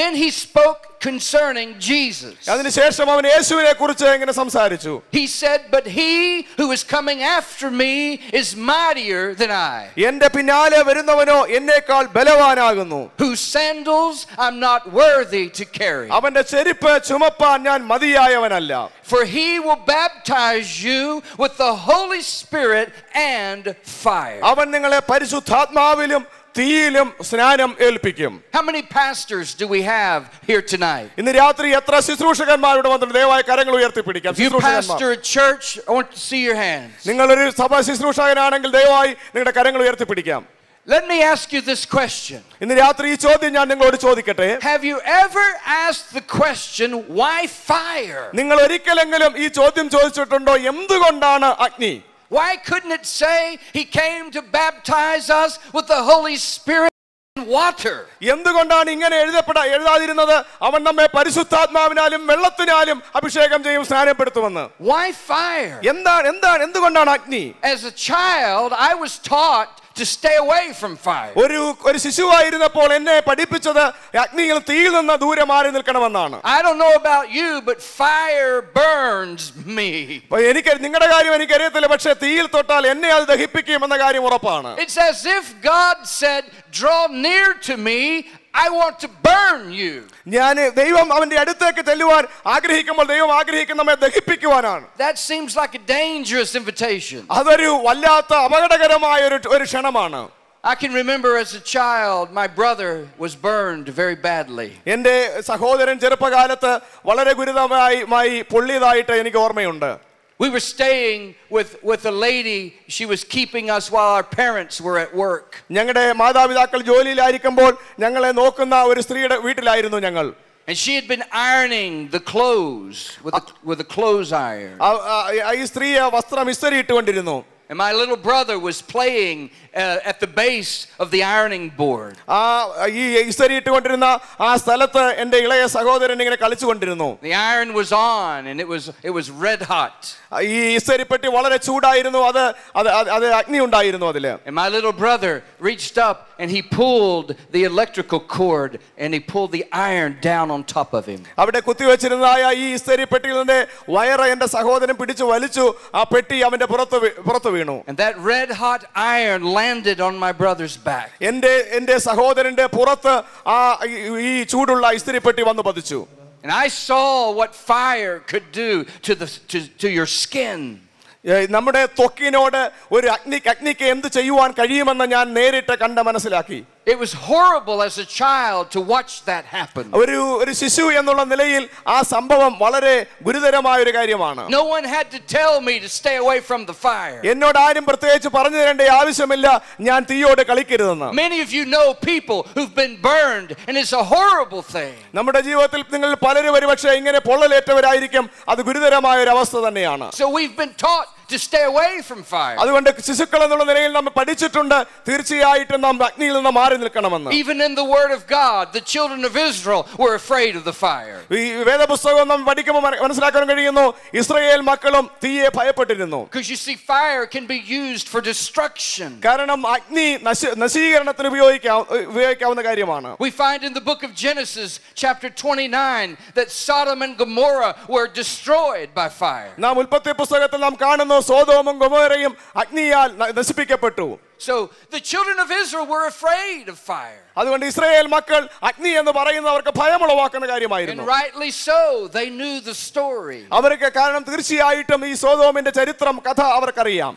Then he spoke concerning Jesus. അതിനുശേഷം അവൻ യേശുവിനെ കുറിച്ച് ഇങ്ങനെ സംസാരിച്ചു. He said, but he who is coming after me is mightier than I. എന്റെ പിന്നാലെ വരുന്നവനോ എന്നേക്കാൾ ബലവാനാകുന്നു. Whose sandals I'm not worthy to carry. അവന്റെ ചെരുപ്പ് ചുമപ്പാൻ ഞാൻ മതിയായവനല്ല. For he will baptize you with the Holy Spirit and fire. അവൻ നിങ്ങളെ പരിശുദ്ധാത്മാവിലും തീയിലും സ്നാനം ഏൽപ്പിക്കും. How many pastors do we have here tonight? ഇന്ന് രാത്രി എത്ര ശുശ്രൂഷകന്മാരുടെ വന്നിട്ടുണ്ട്? ദയവായി കരങ്ങൾ ഉയർത്തിപ്പിടിക്കാം. If you pastor a church, I want to see your hands. നിങ്ങളൊരു സഭാ ശുശ്രൂഷകനാണെങ്കിൽ ദയവായി നിങ്ങളുടെ കരങ്ങൾ ഉയർത്തിപ്പിടിക്കാം. Let me ask you this question. ഇന്ന് രാത്രി ഈ ചോദ്യം ഞാൻ നിങ്ങളോട് ചോദിക്കട്ടെ. Have you ever asked the question, why fire? നിങ്ങൾ ഒരിക്കലെങ്കിലും ഈ ചോദ്യം ചോദിച്ചിട്ടുണ്ടോ? എന്തുകൊണ്ടാണ് അഗ്നി? Why couldn't it say he came to baptize us with the Holy Spirit and water? എന്തുകൊണ്ടാണ് ഇങ്ങനെ എഴുതാതിരുന്നത്? അവൻ നമ്മെ പരിശുദ്ധാത്മാവിനാലും വെള്ളത്തിനാലും അഭിഷേകം ചെയ്യും, സ്നാനപ്പെടുത്തുമെന്ന്. Why fire? എന്തുകൊണ്ടാണ് അഗ്നി? As a child, I was taught to stay away from fire. ഒരു ശിശുവായിരുന്നപ്പോൾ എന്നെ പഠിപ്പിച്ചത് അഗ്നിയിൽ തീയിൽ നിന്ന് ദൂരെ മാറി നിൽക്കണമെന്നാണ്. I don't know about you, but fire burns me. എനിക്ക് നിങ്ങളുടെ കാര്യം എനിക്കറിയത്തില്ല, പക്ഷേ തീയിൽ തൊട്ടാൽ എന്നെ അത് ദഹിപ്പിക്കും എന്ന കാര്യം ഉറപ്പാണ്. It's as if God said, draw near to me, I want to burn you. ദൈവം അവന്റെ അടുത്തേക്ക് ചെല്ലുവാൻ ആഗ്രഹിക്കുമ്പോൾ ദൈവം ആഗ്രഹിക്കുന്നവയെ ദഹിപ്പിക്കുവാനാണ്. That seems like a dangerous invitation. അതൊരു വല്ലാത്ത അപകടകരമായ ഒരു ക്ഷണമാണ്. I can remember as a child, my brother was burned very badly. എൻ്റെ സഹോദരൻ ചെറുപ്പകാലത്ത് വളരെ ഗുരുതരമായി പൊള്ളിയതായിട്ട് എനിക്ക് ഓർമ്മയുണ്ട്. We were staying with a lady. She was keeping us while our parents were at work. ഞങ്ങളുടെ മാതാപിതാക്കൾ ജോലിയിലായിരിക്കുമ്പോൾ ഞങ്ങളെ നോക്കുന്ന ഒരു സ്ത്രീയുടെ വീട്ടിലായിരുന്നു ഞങ്ങൾ. And she had been ironing the clothes with a clothes iron. ഈ സ്ത്രീ വസ്ത്രം ഇസ്തിരി ഇട്ടുകൊണ്ടിരുന്നു. And my little brother was playing at the base of the ironing board. ഈ ഇസ്തിരി ഇട്ടുകൊണ്ടിരുന്ന ആ സ്ഥലത്ത് എൻ്റെ ഇളയ സഹോദരൻ ഇങ്ങനെ കളിച്ചുകൊണ്ടിരുന്നു. The iron was on and it was red hot. ഈ ഇസ്തിരിപ്പെട്ടി വളരെ ചൂടായിരുന്നു, അത് അഗ്നി ഉണ്ടായിരുന്നു അതില്. And my little brother reached up and he pulled the electrical cord and he pulled the iron down on top of him. അവിടെ കുത്തിവെച്ചിരുന്നതായ ഈ ഇസ്തിരിപ്പെട്ടിയിൽ നിന്ന് വയറ് എന്റെ സഹോദരൻ പിടിച്ചു വലിച്ചു, ആ പെട്ടി അവന്റെ പുറത്ത് വീണു. And that red hot iron landed on my brother's back. എന്റെ സഹോദരന്റെ പുറത്ത് ആ ഈ ചൂടുള്ള ഇസ്തിരിപ്പെട്ടി വന്നു പതിച്ചു. And I saw what fire could do to your skin. നമ്മുടെ ത്വക്കിനോട് ഒരു അഗ്നിക്ക് എന്ത് ചെയ്യുവാൻ കഴിയുമെന്ന് ഞാൻ നേരിട്ട് കണ്ട് മനസ്സിലാക്കി. It was horrible as a child to watch that happen. ഒരു ശിശു എന്നുള്ള നിലയിൽ ആ സംഭവം വളരെ ഗുരുതരമായ ഒരു കാര്യമാണ്. No one had to tell me to stay away from the fire. എന്നോട് ആരും പ്രത്യേകിച്ച് പറഞ്ഞു തരേണ്ട ആവശ്യമില്ല ഞാൻ തീയോട് കളിക്കരുതെന്ന്. Many of you know people who've been burned and it's a horrible thing. നമ്മുടെ ജീവിതത്തിൽ നിങ്ങൾ പലരും ഒരുപക്ഷേ ഇങ്ങനെ പൊള്ളലേറ്റവരായിരിക്കും, അത് ഗുരുതരമായ ഒരു അവസ്ഥ തന്നെയാണ്. So we've been taught to stay away from fire. അതുകൊണ്ട് ശിശുക്കൾ എന്നുള്ള നിലയിൽ നമ്മൾ പഠിച്ചിട്ടുണ്ട് തീർച്ചയായിട്ടും നാം അഗ്നിയിൽ നിന്ന് മാറി നിൽക്കണമെന്ന്. Even in the word of God, the children of Israel were afraid of the fire. ഈ വേദപുസ്തകം നാം പഠിക്കുമ്പോൾ മനസ്സിലാക്കാൻ കഴിയുന്നു ഇസ്രായേൽ മക്കളും തീയെ ഭയപ്പെട്ടിരുന്നു. Because you see, fire can be used for destruction. കാരണം അഗ്നി നശീകരണത്തിന് ഉപയോഗിക്കാവുന്ന കാര്യമാണ്. We find in the book of Genesis chapter 29 that Sodom and Gomorrah were destroyed by fire. നാം ഉൽപ്പത്തി പുസ്തകത്തിൽ നാം കാണുന്നു സോദോമും ഗൊമോരയും അഗ്നിയാൽ നശിപ്പിക്കപ്പെട്ടു. So the children of Israel were afraid of fire. അതുകൊണ്ട് ഇസ്രായേൽ മക്കൾ അഗ്നി എന്ന് പറയുന്നവർക്ക് ഭയമുളവാക്കുന്ന കാര്യമായിരുന്നു. And rightly so, they knew the story. അവർക്ക് കാരണം തീർച്ചയായിട്ടും ഈ സോദോമിന്റെ ചരിത്രം കഥ അവർക്കറിയാം.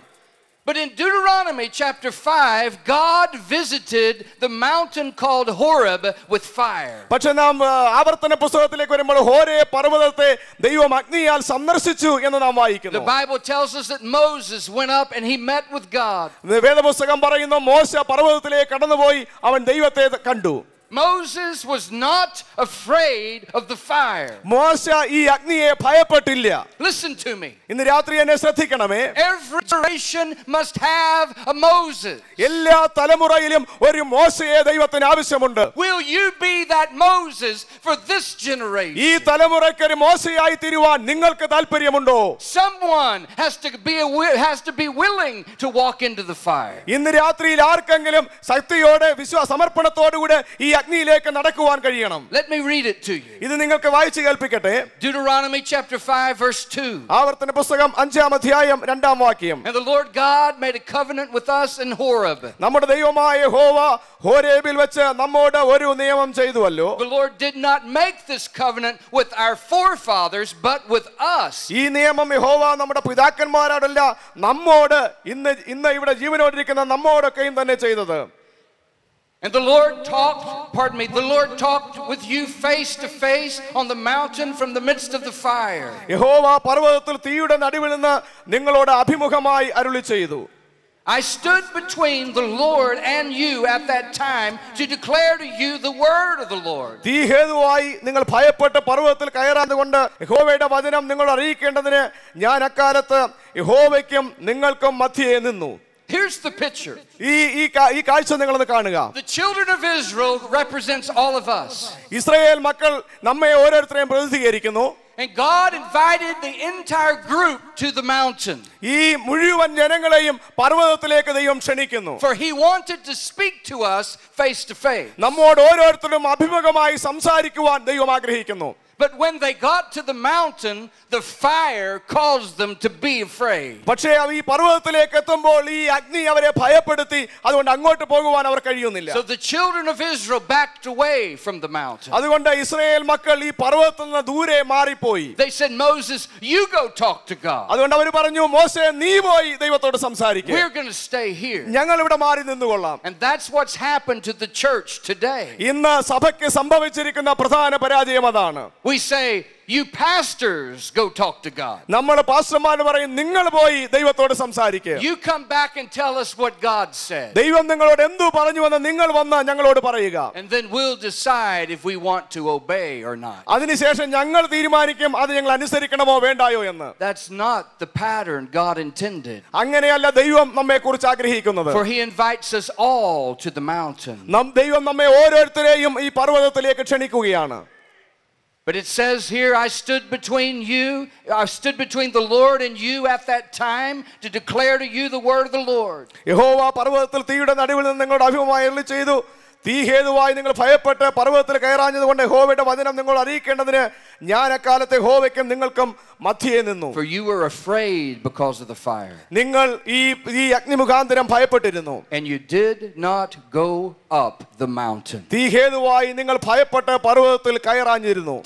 But in Deuteronomy chapter 5, God visited the mountain called Horeb with fire. പക്ഷേ നാം ആവർത്തന പുസ്തകത്തിലേക്ക് വരുമ്പോൾ ഹോരേ പർവ്വതത്തെ ദൈവം അഗ്നിയാൽ സന്ദർശിച്ചു എന്ന് നാം വായിക്കുന്നു. The Bible tells us that Moses went up and he met with God. വേദപുസ്തകം പറയുന്നു മോശ പർവ്വതത്തിലേക്ക് കടന്നുപോയി അവൻ ദൈവത്തെ കണ്ടു. Moses was not afraid of the fire. മോശ ഈ അഗ്നിയെ ഭയപ്പെട്ടില്ല. Listen to me. ഇന്ന് രാത്രി എന്നെ ശ്രദ്ധിക്കണമേ. Every generation must have a Moses. എല്ലാ തലമുറയിലും ഒരു മോശയെ ദൈവത്തിന് ആവശ്യമുണ്ട്. Will you be that Moses for this generation? ഈ തലമുറയ്ക്ക് ഒരു മോശയായി തീരുവാൻ നിങ്ങൾക്ക് താല്പര്യമുണ്ടോ? Someone has to be willing to walk into the fire. ഇന്ന് രാത്രിയിൽ ആർക്കെങ്കിലും ശക്തിയോടെ സമർപ്പണത്തോടുകൂടെ ഈ അഗ്നിയിലേക്ക് നടക്കുവാൻ കഴിയണം. Let me read it to you. ഇത് നിങ്ങൾക്ക് വായിച്ചു കേൾപ്പിക്കട്ടെ. Deuteronomy chapter 5 verse 2. ആവർത്തന പുസ്തകം 5-ാം അധ്യായം 2-ാം വാക്യം. And the Lord God made a covenant with us in Horeb. നമ്മുടെ ദൈവമായ യഹോവ ഹോരേബിൽ വെച്ച് നമ്മോട് ഒരു നിയമം ചെയ്തുവല്ലോ. The Lord did not make this covenant with our forefathers but with us. ഈ നിയമം യഹോവ നമ്മുടെ പിതാക്കന്മാരോടല്ല നമ്മോട് ഇന്ന് ഇവിടെ ജീവനോടിരിക്കുന്ന നമ്മോടൊക്കെയും തന്നെ ചെയ്തത്. And the Lord talked with you face to face on the mountain from the midst of the fire. യഹോവ പർവ്വതത്തിൽ തീയുടെ നടുവിൽ നിന്ന് നിങ്ങളോട് അഭിമുഖമായി അരുളി ചെയ്തു. I stood between the Lord and you at that time to declare to you the word of the Lord. തീ ഹേതുവായി നിങ്ങൾ ഭയപ്പെട്ട് പർവ്വതത്തിൽ കയറാതുകൊണ്ട് യഹോവയുടെ വചനം നിങ്ങൾ അറിയിക്കേണ്ടതിന് ഞാൻ അക്കാലത്ത് യഹോവയ്ക്കും നിങ്ങൾക്കും മധ്യേ നിന്നു. Here's the picture. ഈ കാഴ്ച നിങ്ങളൊന്ന് കാണുക. The children of Israel represents all of us. Israel മക്കൾ നമ്മെ ഓരോരുത്തരെയും പ്രതിനിധീകരിക്കുന്നു. And God invited the entire group to the mountain. ഈ മുഴുവൻ ജനങ്ങളെയും പർവ്വതത്തിലേക്ക് ദൈവം ക്ഷണിക്കുന്നു. For he wanted to speak to us face to face. നമ്മോട് ഓരോരുത്തരും അഭിമുഖമായി സംസാരിക്കുവാൻ ദൈവം ആഗ്രഹിക്കുന്നു. But when they got to the mountain, the fire caused them to be afraid. പക്ഷേ ഈ പർവ്വതത്തിലേക്ക് എത്തുമ്പോൾ ഈ അഗ്നി അവരെ ഭയപ്പെടുത്തി. അതുകൊണ്ട് അങ്ങോട്ട് പോകുവാൻ അവർ കഴിയുന്നില്ല. So the children of Israel backed away from the mountain. അതുകൊണ്ട് ഇസ്രായേൽ മക്കൾ ഈ പർവ്വതത്തിൽ നിന്ന് ദൂരെ മാറിപ്പോയി. They said, Moses, you go talk to God. അതുകൊണ്ട് അവർ പറഞ്ഞു മോശേ നീ പോയി ദൈവത്തോട് സംസാരിക്കുക. We're going to stay here. ഞങ്ങൾ ഇവിടെ മാറി നിന്നുകൊള്ളാം. And that's what's happened to the church today. ഇന്ന് സഭയ്ക്ക് സംഭവിച്ചിരിക്കുന്ന പ്രധാന പരാജയം അതാണ്. We say, you pastors go talk to God. നമ്മൾ പാസ്റ്റർമാർ പറയും നിങ്ങൾ പോയി ദൈവത്തോട് സംസാരിക്കുക. You come back and tell us what God said. ദൈവം നിങ്ങളോട് എന്തു പറഞ്ഞുവെന്ന് നിങ്ങൾ വന്ന് ഞങ്ങളോട് പറയുക. And then we'll decide if we want to obey or not. അതിനുശേഷം ഞങ്ങൾ തീരുമാനിക്കും അത് ഞങ്ങൾ അനുസരിക്കണമോ വേണ്ടായോ എന്ന്. That's not the pattern God intended. അങ്ങനെയല്ല ദൈവം നമ്മെക്കുറിച്ച് ആഗ്രഹിക്കുന്നത്. For he invites us all to the mountain. ദൈവം നമ്മെ ഓരോരുത്തരെയും ഈ പർവ്വതത്തിലേക്ക് ക്ഷണിക്കുകയാണ്. But it says here, I stood between the Lord and you at that time to declare to you the word of the Lord. യഹോവ പർവ്വതത്തിൽ തീയുടെ നടുവിൽ നിന്ന് നിങ്ങളുടെ അഭിമുഖമായി അരുളി ചെയ്തു, തീ ഹേതുവായി നിങ്ങൾ ഭയപ്പെട്ട് പർവ്വതത്തിൽ കയറാഞ്ഞത് കൊണ്ട് യഹോവയുടെ വചനം നിങ്ങൾ അറിയിക്കേണ്ടതിന് ഞാൻ അക്കാലത്തെ യഹോവയ്ക്കും നിങ്ങൾക്കും മധ്യേ നിന്നു. For you were afraid because of the fire. നിങ്ങൾ ഈ അഗ്നിമുഖാന്തരം ഭയപ്പെട്ടിരുന്നു. And you did not go up the mountain. തീ ഹേതുവായി നിങ്ങൾ ഭയപ്പെട്ട് പർവ്വതത്തിൽ കയറാഞ്ഞിരുന്നു.